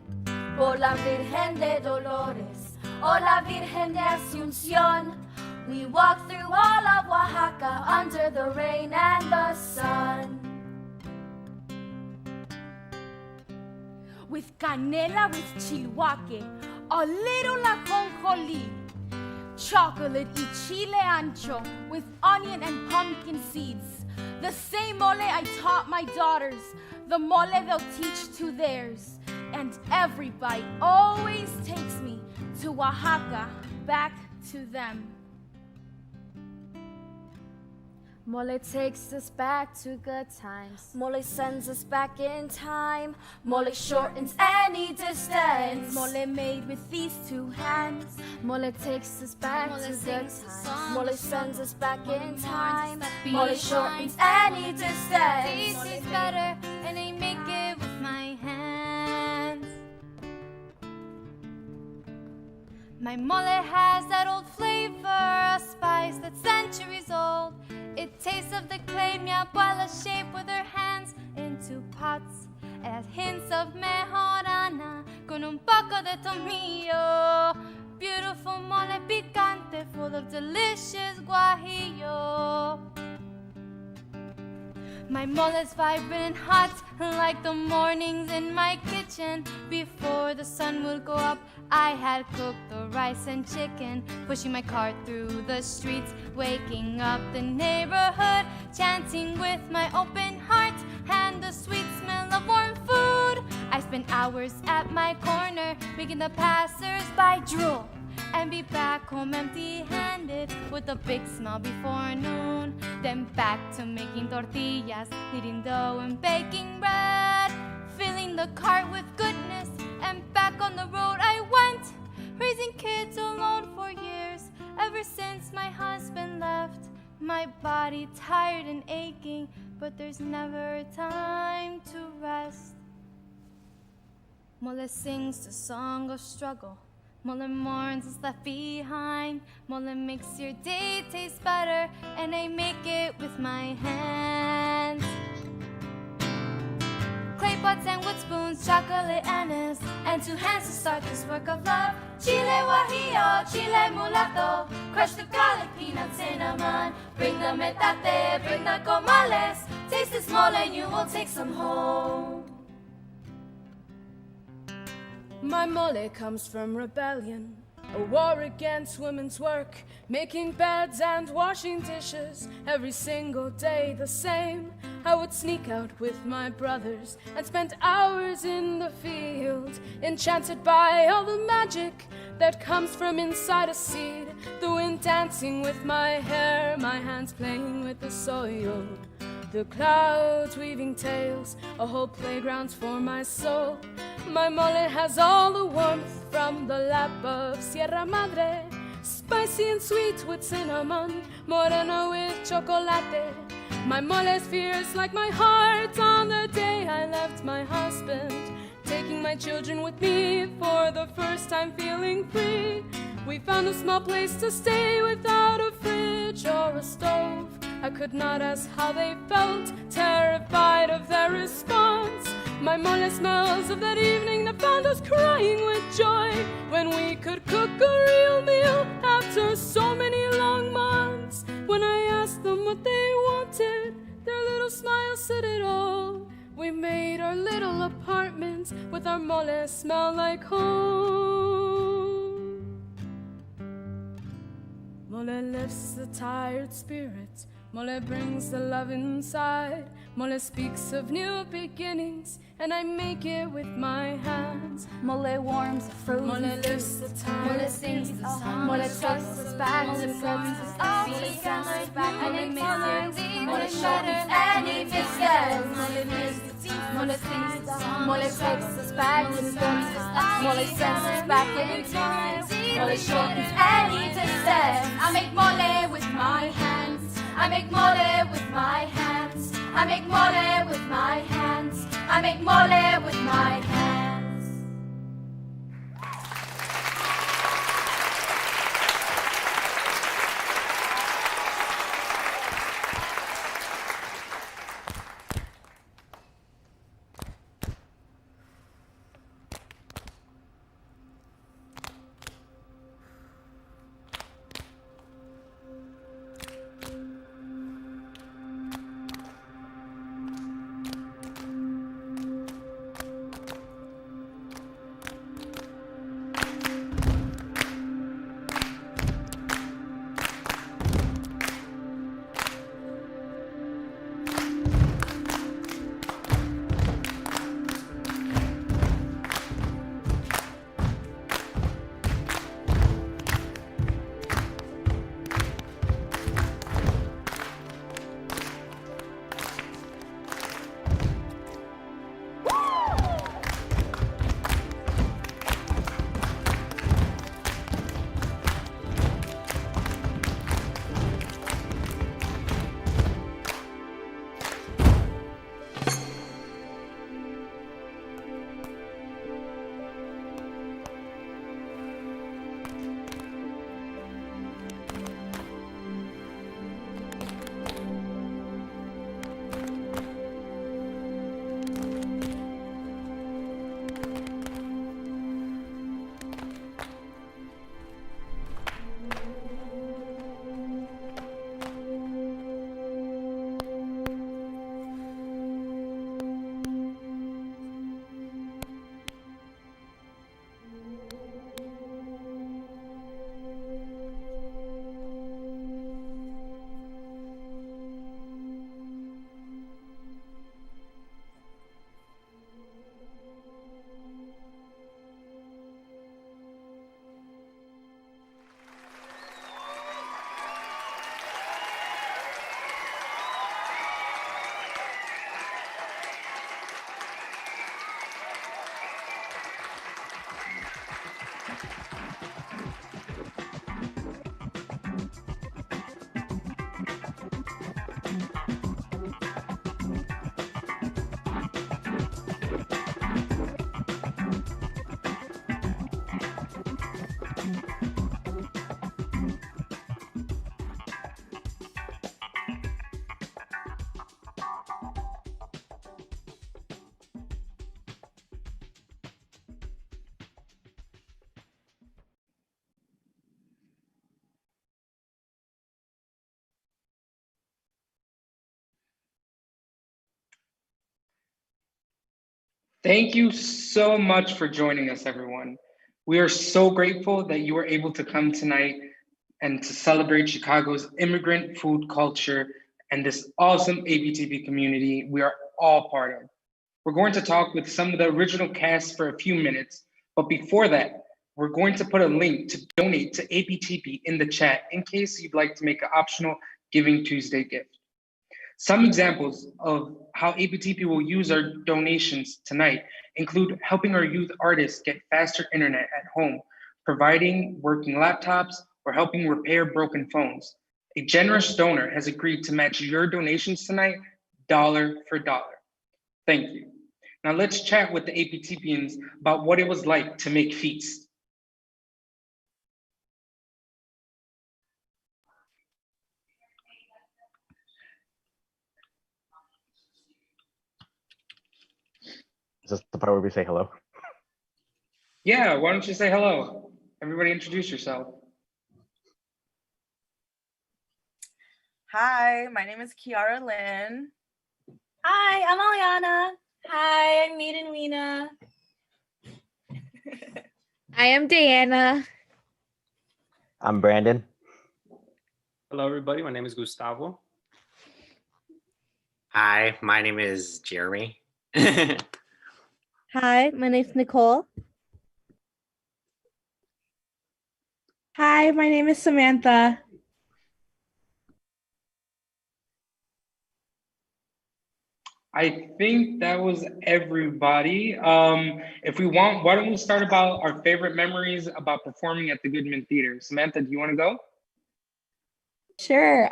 por la Virgen de Dolores, o la Virgen de Asunción. We walk through all of Oaxaca under the rain and the sun. With canela, with chilhuaque, a little ajonjolí, chocolate y chile ancho, with onion and pumpkin seeds. The same mole I taught my daughters, the mole they'll teach to theirs. And every bite always takes me to Oaxaca, back to them. Mole takes us back to good times. Mole sends us back in time. Mole shortens any distance. Mole made with these 2 hands. Mole takes us back to good times. Mole sends us back in time. Mole shortens any distance. Tastes better and I make it with my hands. My mole has that old flavor, a spice that's centuries old. It tastes of the clay mi abuela shaped with her hands into pots. It has hints of mejorana con un poco de tomillo. Beautiful mole picante full of delicious guajillo. My mole's vibrant and hot, like the mornings in my kitchen. Before the sun would go up, I had cooked the rice and chicken, pushing my cart through the streets, waking up the neighborhood, chanting with my open heart and the sweet smell of warm food. I spent hours at my corner, making the passers-by drool, and be back home empty-handed with a big smile before noon. Then back to making tortillas, kneading dough and baking bread, filling the cart with goodness, and back on the road I went, raising kids alone for years, ever since my husband left. My body tired and aching, but there's never time to rest. Mole sings the song of struggle. Mole mourns what's left behind. Mole makes your day taste better, and I make it with my hands. Clay pots and wood spoons, chocolate anise, and 2 hands to start this work of love. Chile guajillo, chile mulato, crush the garlic, peanuts, cinnamon. Bring the metate, bring the comales. Taste this mole and you will take some home. My mole comes from rebellion, a war against women's work, making beds and washing dishes every single day the same. I would sneak out with my brothers and spend hours in the field, enchanted by all the magic that comes from inside a seed. The wind dancing with my hair, my hands playing with the soil, the clouds weaving tales, a whole playground for my soul. My mole has all the warmth from the lap of Sierra Madre, spicy and sweet with cinnamon, moreno with chocolate. My mole's fierce like my heart on the day I left my husband, taking my children with me for the first time, feeling free. We found a small place to stay without a fridge or a stove. I could not ask how they felt, terrified of their response. My mole smells of that evening that found us crying with joy, when we could cook a real meal after so many long months. When I asked them what they wanted, their little smile said it all. We made our little apartment with our mole smell like home. Mole lifts the tired spirit, mole brings the love inside. Mole speaks of new beginnings, and I make it with my hands. Mole warms the frozen Mole lifts the tired Mole sings the song. Mole takes us back to friends. Mole sings us back and it makes your day Mole better. any biscuits. Mole sings the song. Mole takes us back to friends. Mole sends us back in time. Mole shortens any distance. I make mole with my hands. I make mole with my hands. I make mole with my hands. I make mole with my hands. Thank you so much for joining us, everyone. We are so grateful that you were able to come tonight and to celebrate Chicago's immigrant food culture and this awesome ABTV community we are all part of. We're going to talk with some of the original cast for a few minutes, but before that, we're going to put a link to donate to ABTP in the chat in case you'd like to make an optional Giving Tuesday gift. Some examples of how ABTP will use our donations tonight include helping our youth artists get faster internet at home, providing working laptops, or helping repair broken phones. A generous donor has agreed to match your donations tonight, dollar for dollar. Thank you. Now let's chat with the APTPians about what it was like to make Feast. Is this the part where we say hello? Yeah, why don't you say hello? Everybody introduce yourself. Hi, my name is Kiara Lynn. Hi, I'm Aliana. Hi, I'm Maiden Weena. I am Diana. I'm Brandon. Hello, everybody. My name is Gustavo. Hi, my name is Jeremy. Hi, my name's Nicole. Hi, my name is Samantha. I think that was everybody. If we want, why don't we start about our favorite memories about performing at the Goodman Theater? Samantha, do you want to go? Sure.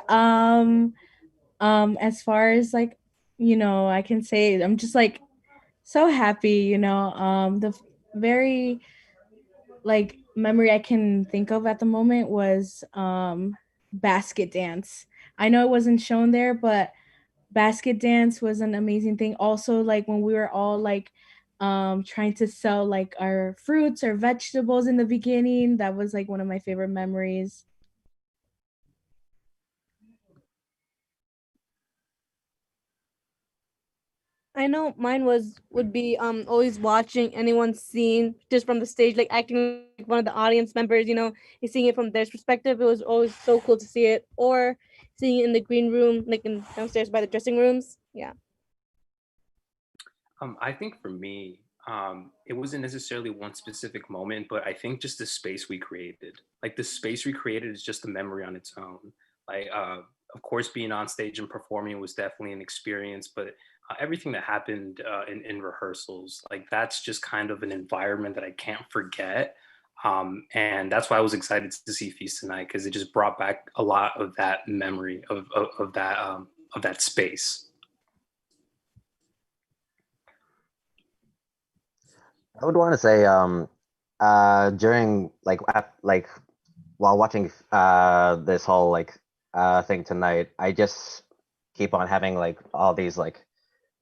As far as like, I can say I'm just like so happy, the very like memory I can think of at the moment was basket dance. I know it wasn't shown there, but basket dance was an amazing thing. Also, like when we were all like trying to sell like our fruits or vegetables in the beginning, that was like one of my favorite memories. I know mine would be always watching anyone scene just from the stage, like acting like one of the audience members, and seeing it from their perspective. It was always so cool to see it, or seeing it in the green room, like downstairs by the dressing rooms. Yeah. I think for me, it wasn't necessarily one specific moment, but I think just the space we created. Like the space we created is just a memory on its own. Like, of course, being on stage and performing was definitely an experience, but everything that happened in rehearsals, like that's just kind of an environment that I can't forget. And that's why I was excited to see Feast tonight, because it just brought back a lot of that memory of that space. I would want to say during like while watching this whole like thing tonight, I just keep on having like all these like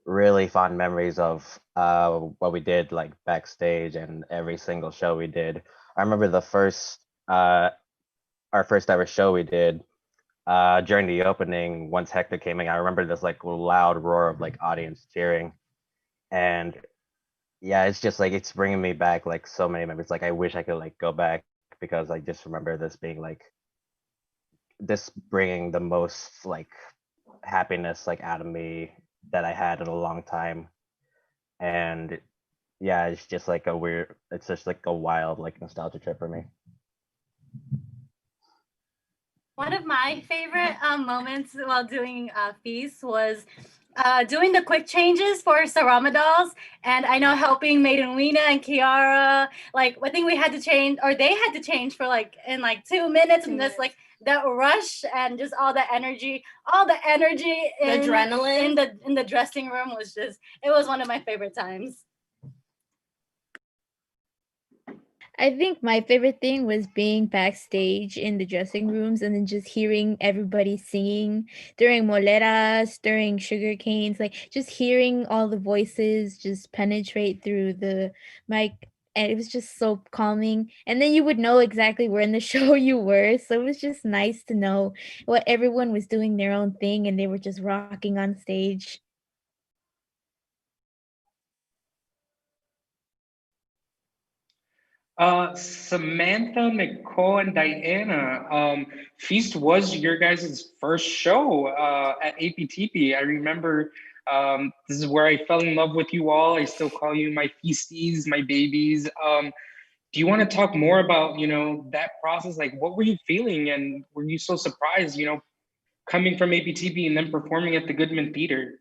really fond memories of what we did like backstage and every single show we did. I remember the first our first ever show we did during the opening. Once Hector came in, I remember this like loud roar of like audience cheering, and yeah, it's just like it's bringing me back like so many memories. Like I wish I could like go back, because I just remember this being like this bringing the most like happiness like out of me that I had in a long time. And yeah, it's just like it's just like a wild like nostalgia trip for me. One of my favorite moments while doing Feast was doing the quick changes for Sarama dolls. And I know helping Maiden Weena and Kiara, like I think we had to change, or they had to change for like in like 2 minutes, and just like that rush and just all the energy in, adrenaline in the dressing room was just, it was one of my favorite times. I think my favorite thing was being backstage in the dressing rooms and then just hearing everybody singing during moleras, during sugar canes, like just hearing all the voices just penetrate through the mic. And it was just so calming. And then you would know exactly where in the show you were. So it was just nice to know what everyone was doing their own thing and they were just rocking on stage. Samantha, Nicole, and Diana. Feast was your guys' first show at APTP. I remember this is where I fell in love with you all. I still call you my feasties, my babies. Do you want to talk more about, that process? Like, what were you feeling, and were you so surprised, coming from APTP and then performing at the Goodman Theater?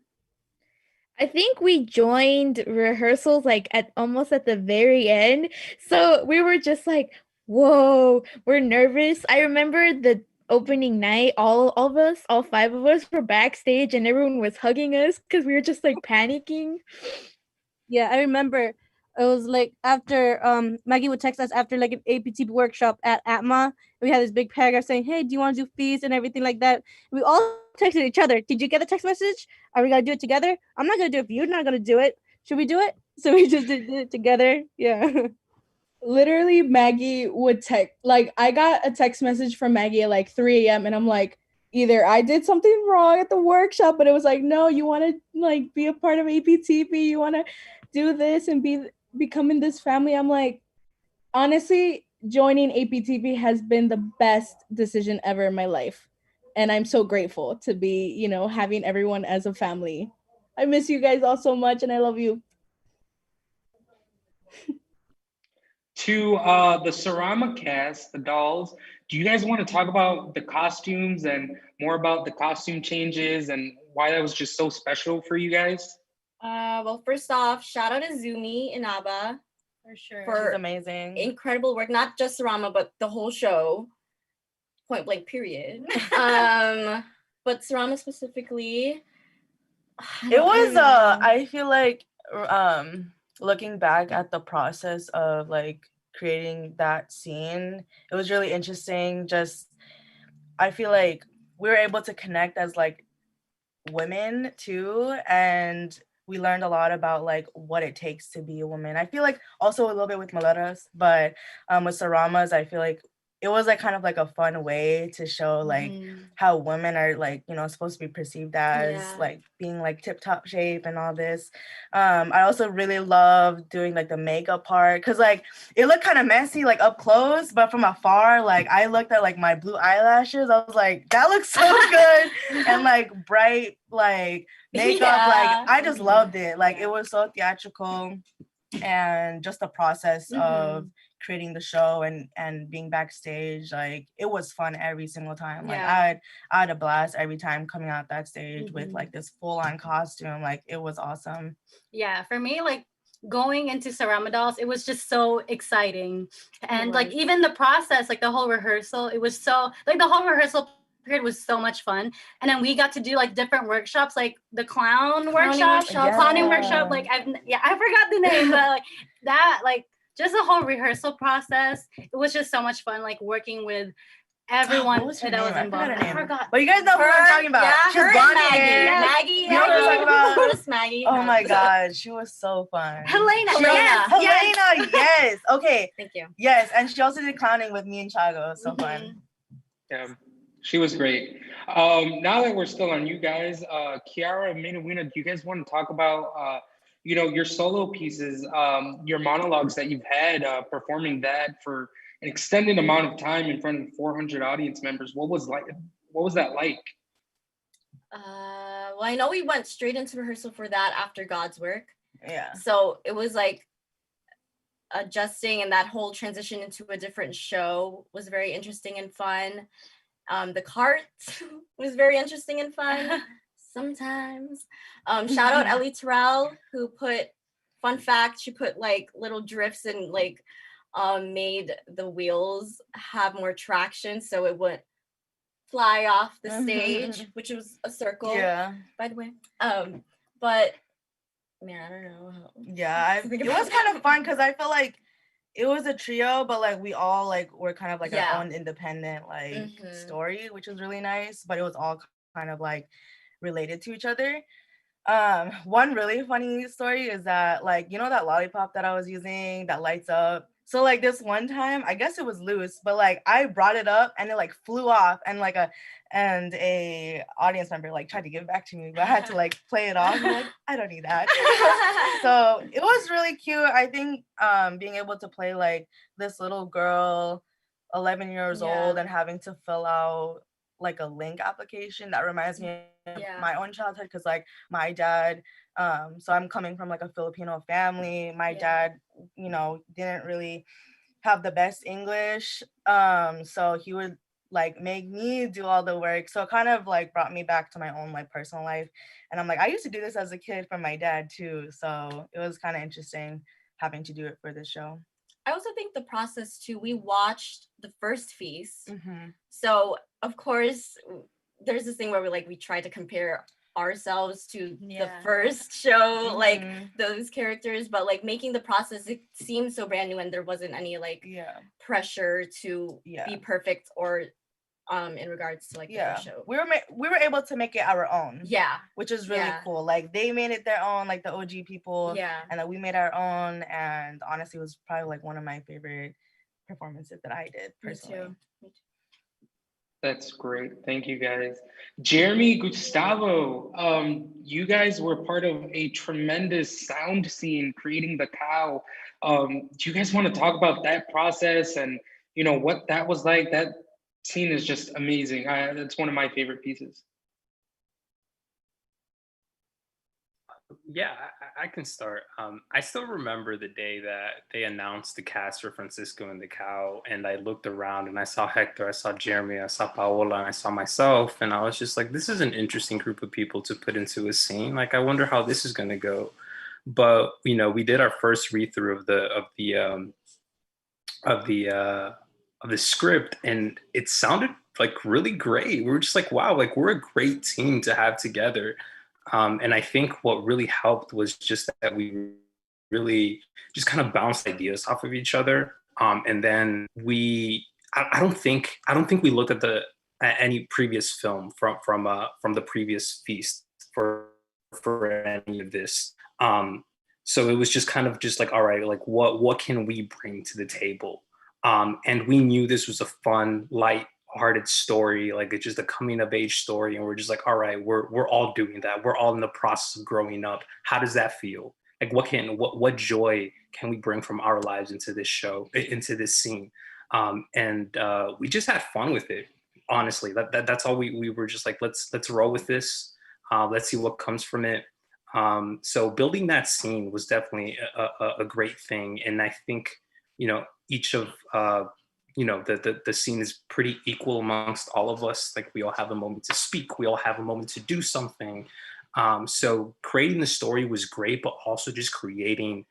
I think we joined rehearsals like at almost at the very end. So we were just like, whoa, we're nervous. I remember the opening night, all of us, all five of us were backstage and everyone was hugging us because we were just like panicking. Yeah, I remember it was like after Maggie would text us after like an APT workshop at Atma. We had this big paragraph saying, "Hey, do you want to do fees and everything like that?" We all texted each other. Did you get the text message? Are we gonna do it together? I'm not gonna do it if you're not gonna do it. Should we do it? So we just did it together. Yeah. Literally, Maggie would text, like, I got a text message from Maggie at like 3 a.m. and I'm like, either I did something wrong at the workshop, but it was like, no, you want to like be a part of APTP, you want to do this and become in this family. I'm like, honestly, joining APTP has been the best decision ever in my life. And I'm so grateful to be, having everyone as a family. I miss you guys all so much and I love you. To the Sarama cast, the dolls, do you guys want to talk about the costumes and more about the costume changes and why that was just so special for you guys? Well, first off, shout out to Zumi Inaba For sure. for She's amazing. incredible work, not just Sarama, but the whole show. Point blank, period. But Sarama specifically, It was I feel like looking back at the process of like creating that scene, it was really interesting. Just I feel like we were able to connect as like women too, and we learned a lot about like what it takes to be a woman. I feel like also a little bit with Maletas, but with Saramas, I feel like it was like kind of like a fun way to show like how women are like, supposed to be perceived as like being like tip top shape and all this. I also really love doing like the makeup part because like it looked kind of messy like up close, but from afar, like I looked at like my blue eyelashes, I was like, that looks so good, and like bright like makeup, like I just loved it. Like it was so theatrical, and just the process of creating the show and being backstage, like it was fun every single time. Like I had a blast every time coming out that stage with like this full-on costume. Like it was awesome. Yeah, for me, like going into Saramados, it was just so exciting. And like even the process, like the whole rehearsal, it was so like the whole rehearsal period was so much fun. And then we got to do like different workshops, like the clowning workshop. Like I forgot the name, but like that, like just the whole rehearsal process, it was just so much fun, like working with everyone that was involved. I forgot. But you guys know who I'm talking about. Yeah, She's her Bonnie. Maggie. You know what I'm talking about? Miss Maggie. Oh my God, she was so fun. Helena. Yes. Okay. Thank you. Yes, and she also did clowning with me and Chago. It was so fun. Yeah, she was great. Now that we're still on you guys, Kiara and Menawina, do you guys want to talk about your solo pieces, your monologues that you've had performing that for an extended amount of time in front of 400 audience members? What was that like? Well, I know we went straight into rehearsal for that after God's work. Yeah. So it was like adjusting, and that whole transition into a different show was very interesting and fun. The cart was very interesting and fun sometimes. Shout out Ellie Terrell, who fun fact, she put like little drifts and like made the wheels have more traction so it wouldn't fly off the stage, which was a circle, by the way. But man, I don't know how. Yeah, it was kind of fun because I felt like it was a trio, but like we all like were kind of like our own independent like story, which was really nice. But it was all kind of like related to each other. One really funny story is that like that lollipop that I was using that lights up. So like this one time, I guess it was loose, but like I brought it up and it like flew off, and like a audience member like tried to give it back to me, but I had to like play it off. I'm like, I don't need that. So it was really cute. I think being able to play like this little girl, 11 years old, and having to fill out like a link application, that reminds me of my own childhood, because like my dad, so I'm coming from like a Filipino family. My dad, you know, didn't really have the best English, so he would like make me do all the work. So it kind of like brought me back to my own like personal life, and I'm like, I used to do this as a kid for my dad too, so it was kind of interesting having to do it for this show. I also think the process too, we watched the first feast. Mm-hmm. So of course there's this thing where we try to compare ourselves to the first show, like those characters, but like making the process, it seemed so brand new and there wasn't any like pressure to be perfect or in regards to like the first show. We were able to make it our own. Yeah. Which is really cool. Like they made it their own, like the OG people. Yeah. And then we made our own, and honestly it was probably like one of my favorite performances that I did personally. Me too. That's great. Thank you guys. Jeremy, Gustavo, you guys were part of a tremendous sound scene creating the cow. Do you guys want to talk about that process and you know what that was like? That scene is just amazing. That's one of my favorite pieces. Yeah, I can start. I still remember the day that they announced the cast for Francisco and the Cow, and I looked around and I saw Hector, I saw Jeremy, I saw Paola, and I saw myself, and I was just like, this is an interesting group of people to put into a scene. Like, I wonder how this is going to go. But you know, we did our first read through of the script, and it sounded like really great. We were just like, wow, like we're a great team to have together. And I think what really helped was just that we really just kind of bounced ideas off of each other. And then I don't think we looked at any previous film from the previous feast for any of this. So it was just kind of just like, all right, like what can we bring to the table? And we knew this was a fun, light-hearted story, like it's just a coming of age story, and we're just like, all right, we're all doing that. We're all in the process of growing up. How does that feel? Like what joy can we bring from our lives into this show, into this scene? And we just had fun with it. Honestly, that's all we were just like, let's roll with this. Let's see what comes from it. So building that scene was definitely a great thing, and I think, you know, each of you know, the scene is pretty equal amongst all of us. Like we all have a moment to speak, we all have a moment to do something. So creating the story was great, but also just creating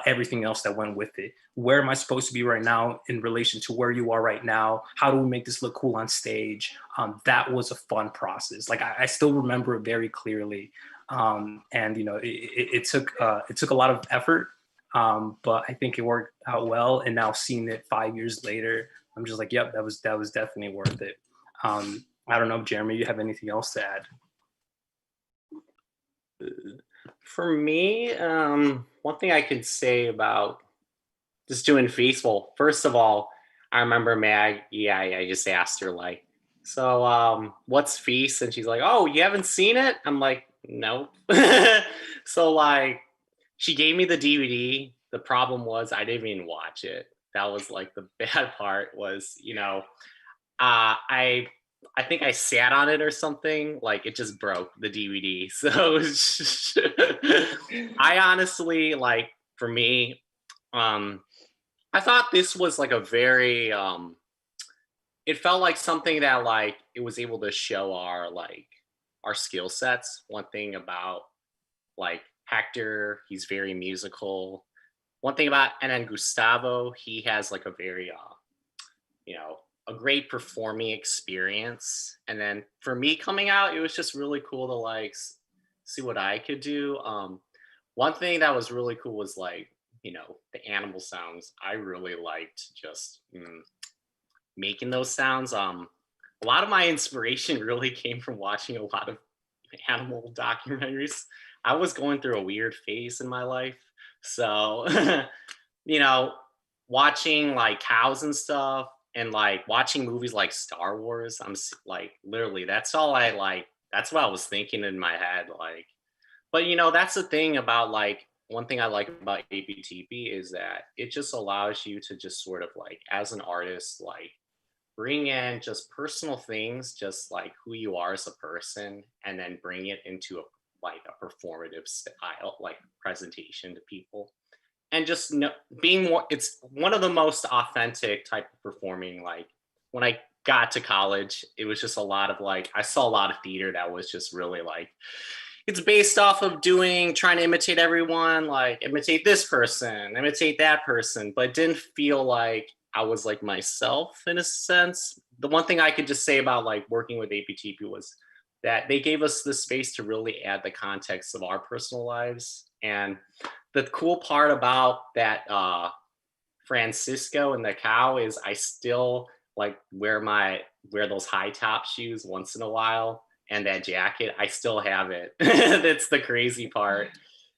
everything else that went with it. Where am I supposed to be right now in relation to where you are right now? How do we make this look cool on stage? That was a fun process. Like I still remember it very clearly. And you know, it took a lot of effort. But I think it worked out well, and now seeing it 5 years later, I'm just like, yep, that was definitely worth it. I don't know, Jeremy, you have anything else to add? For me, one thing I could say about just doing Feast, well, first of all, I remember Maggie, I just asked her like, so what's Feast? And she's like, oh, you haven't seen it? I'm like, nope. So like, she gave me the DVD. The problem was I didn't even watch it. That was like the bad part was, you know, I think I sat on it or something. Like it just broke the DVD. So I honestly, like for me, I thought this was like a very, it felt like something that like it was able to show our skill sets. One thing about like Hector, he's very musical. One thing about, and then Gustavo, he has like a very, you know, a great performing experience. And then for me coming out, it was just really cool to like see what I could do. One thing that was really cool was like, you know, the animal sounds. I really liked just making those sounds. A lot of my inspiration really came from watching a lot of animal documentaries. I was going through a weird phase in my life. So, you know, watching like cows and stuff, and like watching movies like Star Wars. Like literally, that's all I like. That's what I was thinking in my head. Like, but that's the thing about like one thing I like about APTP is that it just allows you to just sort of like as an artist like bring in just personal things, just like who you are as a person, and then bring it into a performative style, like presentation to people. And just being more, it's one of the most authentic type of performing. Like when I got to college, it was just a lot of like, I saw a lot of theater that was just really like, it's based off of trying to imitate everyone, like imitate this person, imitate that person, but it didn't feel like I was like myself in a sense. The one thing I could just say about like working with APTP was that they gave us the space to really add the context of our personal lives. And the cool part about that Francisco and the cow is I still like wear those high top shoes once in a while, and that jacket, I still have it. That's the crazy part,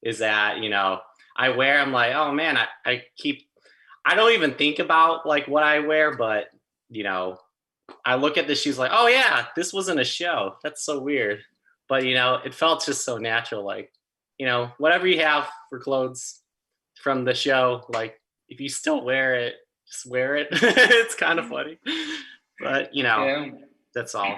is that I'm like, oh man, I don't even think about like what I wear, but I look at the shoes like, oh yeah, this wasn't a show. That's so weird. But it felt just so natural. Like, whatever you have for clothes from the show, like if you still wear it, just wear it. It's kind of funny. But Yeah. that's all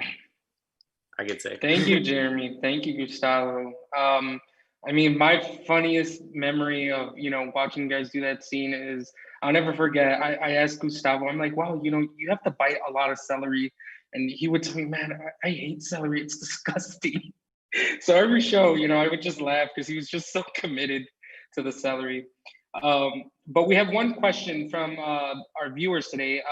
I could say. Thank you, Jeremy. Thank you, Gustavo. I mean, my funniest memory of watching you guys do that scene is I'll never forget. I asked Gustavo, I'm like, wow, you have to bite a lot of celery, and he would tell me, man, I hate celery. It's disgusting. So every show, I would just laugh because he was just so committed to the celery. But we have one question from our viewers today.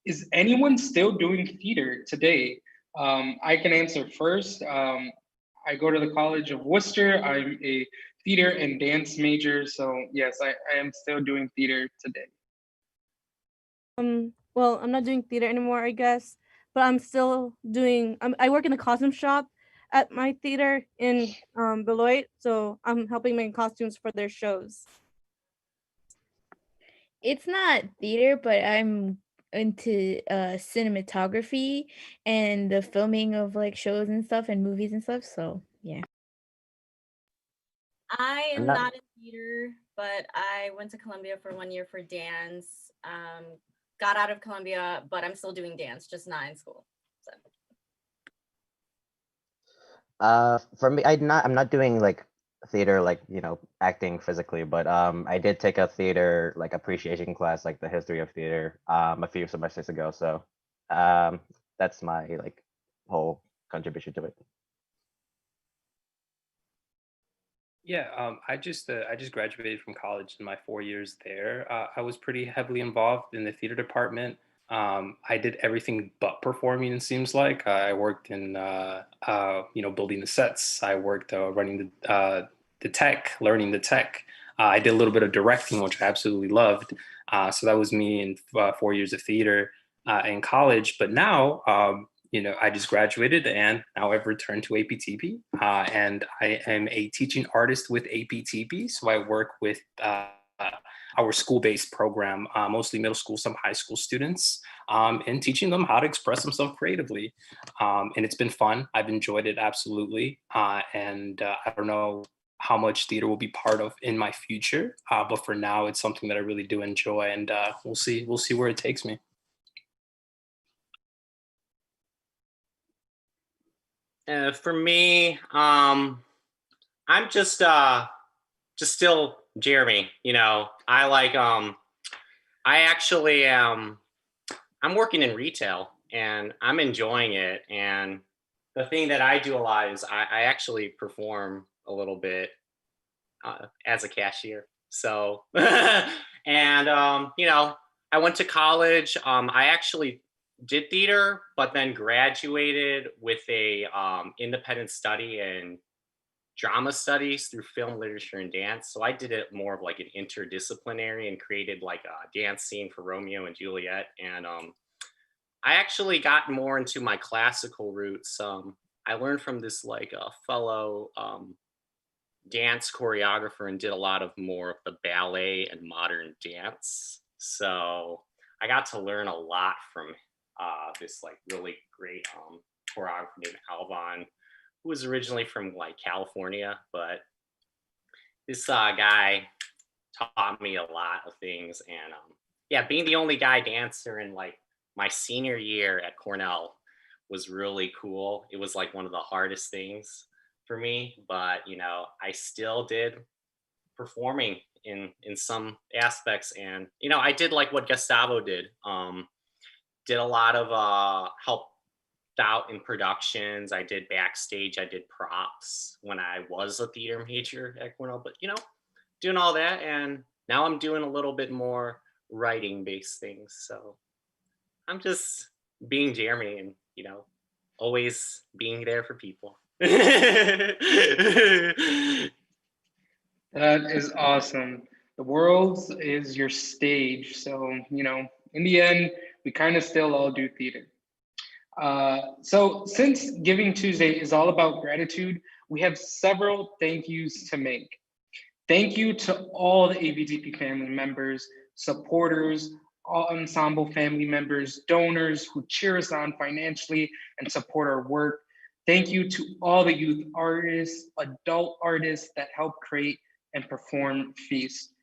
Is anyone still doing theater today? I can answer first. I go to the College of Worcester. I'm a theater and dance major. So yes, I am still doing theater today. Well, I'm not doing theater anymore, I guess, but I'm still doing. I work in a costume shop at my theater in Beloit, so I'm helping make costumes for their shows. It's not theater, but I'm into cinematography and the filming of like shows and stuff and movies and stuff. So yeah. I I'm am not. not in theater, but I went to Columbia for 1 year for dance. Got out of Columbia, but I'm still doing dance, just not in school. So. For me, I'm not doing like theater, like acting physically, but I did take a theater like appreciation class, like the history of theater, a few semesters ago. So that's my like whole contribution to it. Yeah, I just graduated from college in my 4 years there. I was pretty heavily involved in the theater department. I did everything but performing. It seems like I worked in building the sets. I worked running the tech, learning the tech. I did a little bit of directing, which I absolutely loved. So that was me in 4 years of theater in college. But now, I just graduated and now I've returned to APTP, and I am a teaching artist with APTP. So I work with our school-based program, mostly middle school, some high school students, and teaching them how to express themselves creatively. And it's been fun. I've enjoyed it absolutely. And I don't know how much theater will be part of in my future, but for now, it's something that I really do enjoy, and we'll see where it takes me. For me, I'm just still Jeremy. I like I actually am. I'm working in retail and I'm enjoying it. And the thing that I do a lot is I actually perform a little bit as a cashier. So, and I went to college. I actually did theater, but then graduated with a independent study in drama studies through film, literature, and dance. So I did it more of like an interdisciplinary and created like a dance scene for Romeo and Juliet. And I actually got more into my classical roots. I learned from this like a fellow dance choreographer and did a lot of more of the ballet and modern dance. So I got to learn a lot from this like really great choreographer named Albany, who was originally from like California, but this guy taught me a lot of things. And yeah, being the only guy dancer in like my senior year at Cornell was really cool. It was like one of the hardest things for me, but you know, I still did performing in some aspects. And you know, I did like what Gustavo did a lot of help out in productions. I did backstage, I did props when I was a theater major at Cornell, but you know, doing all that. And now I'm doing a little bit more writing based things. So I'm just being Jeremy and, you know, always being there for people. That is awesome. The world is your stage. So, you know, in the end, we kind of still all do theater. So since Giving Tuesday is all about gratitude, we have several thank yous to make. Thank you to all the ABTP family members, supporters, all ensemble family members, donors who cheer us on financially and support our work. Thank you to all the youth artists, adult artists that help create and perform Feast.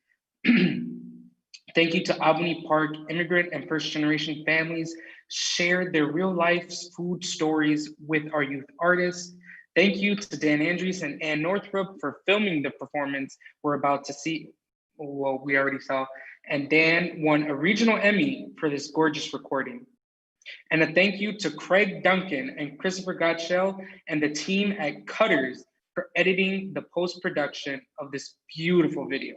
Thank you to Albany Park immigrant and first generation families shared their real life food stories with our youth artists. Thank you to Dan Andrews and Ann Northrup for filming the performance we're about to see. Well, we already saw. And Dan won a regional Emmy for this gorgeous recording. And a thank you to Craig Duncan and Christopher Gottschall and the team at Cutters for editing the post-production of this beautiful video.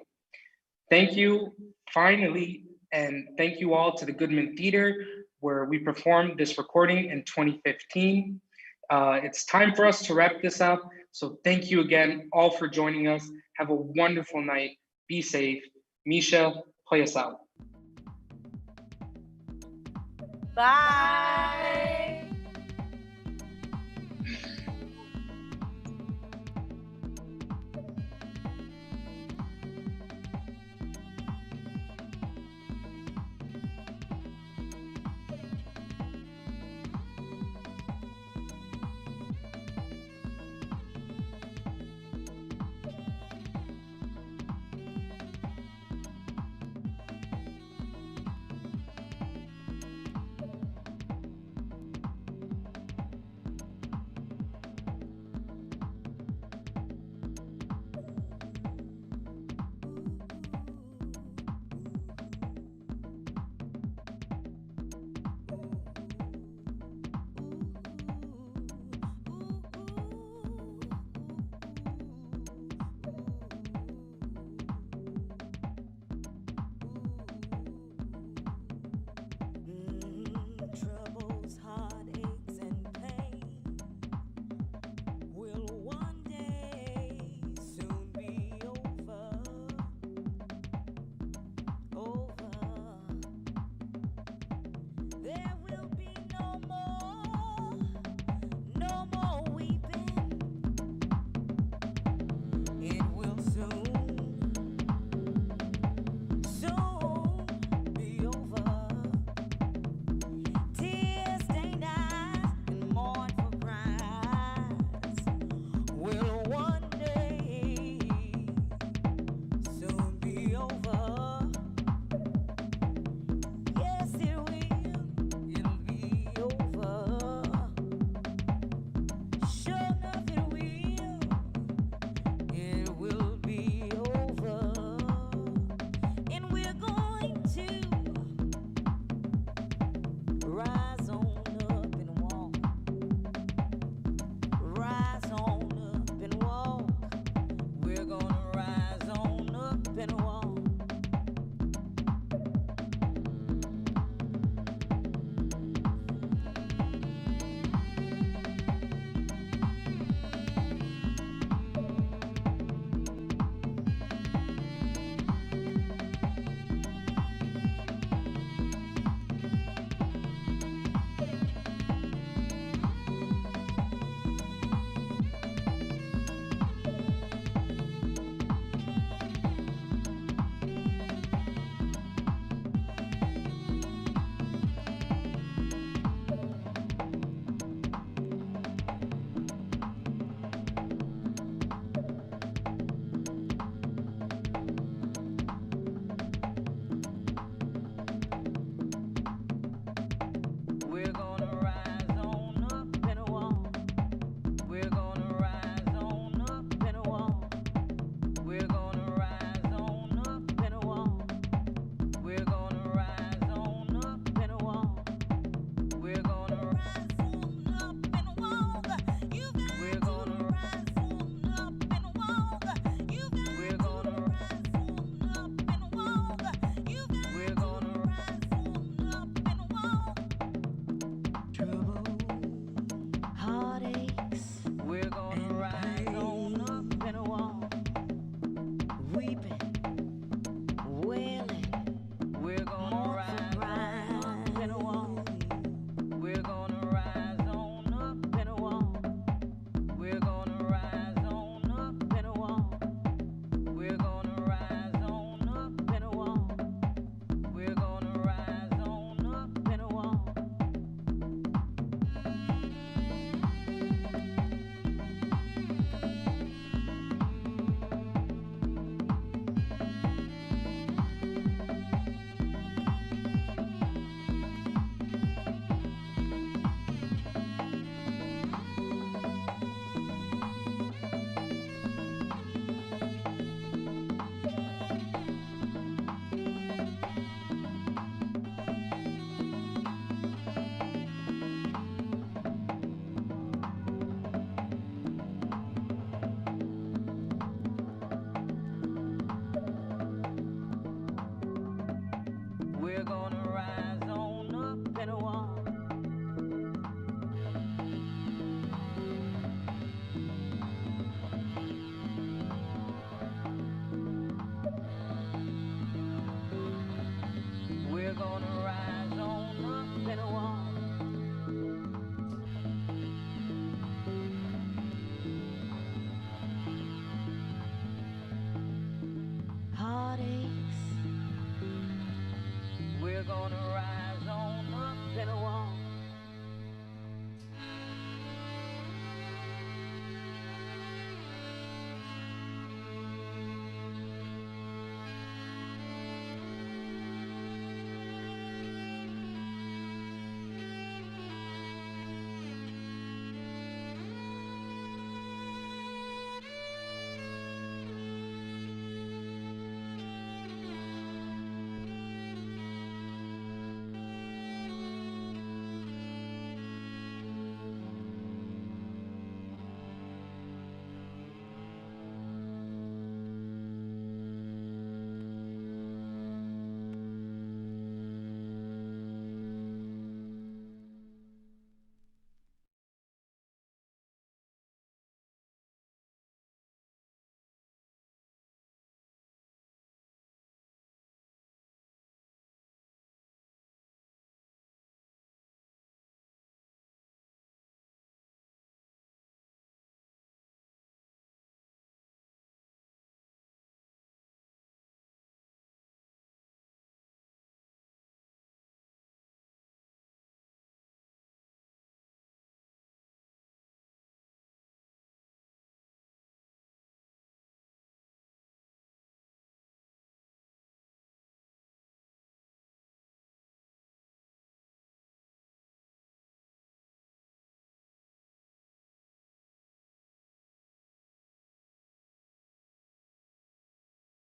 Thank you, finally, and thank you all to the Goodman Theater, where we performed this recording in 2015. It's time for us to wrap this up. So thank you again all for joining us. Have a wonderful night. Be safe. Misha, play us out. Bye.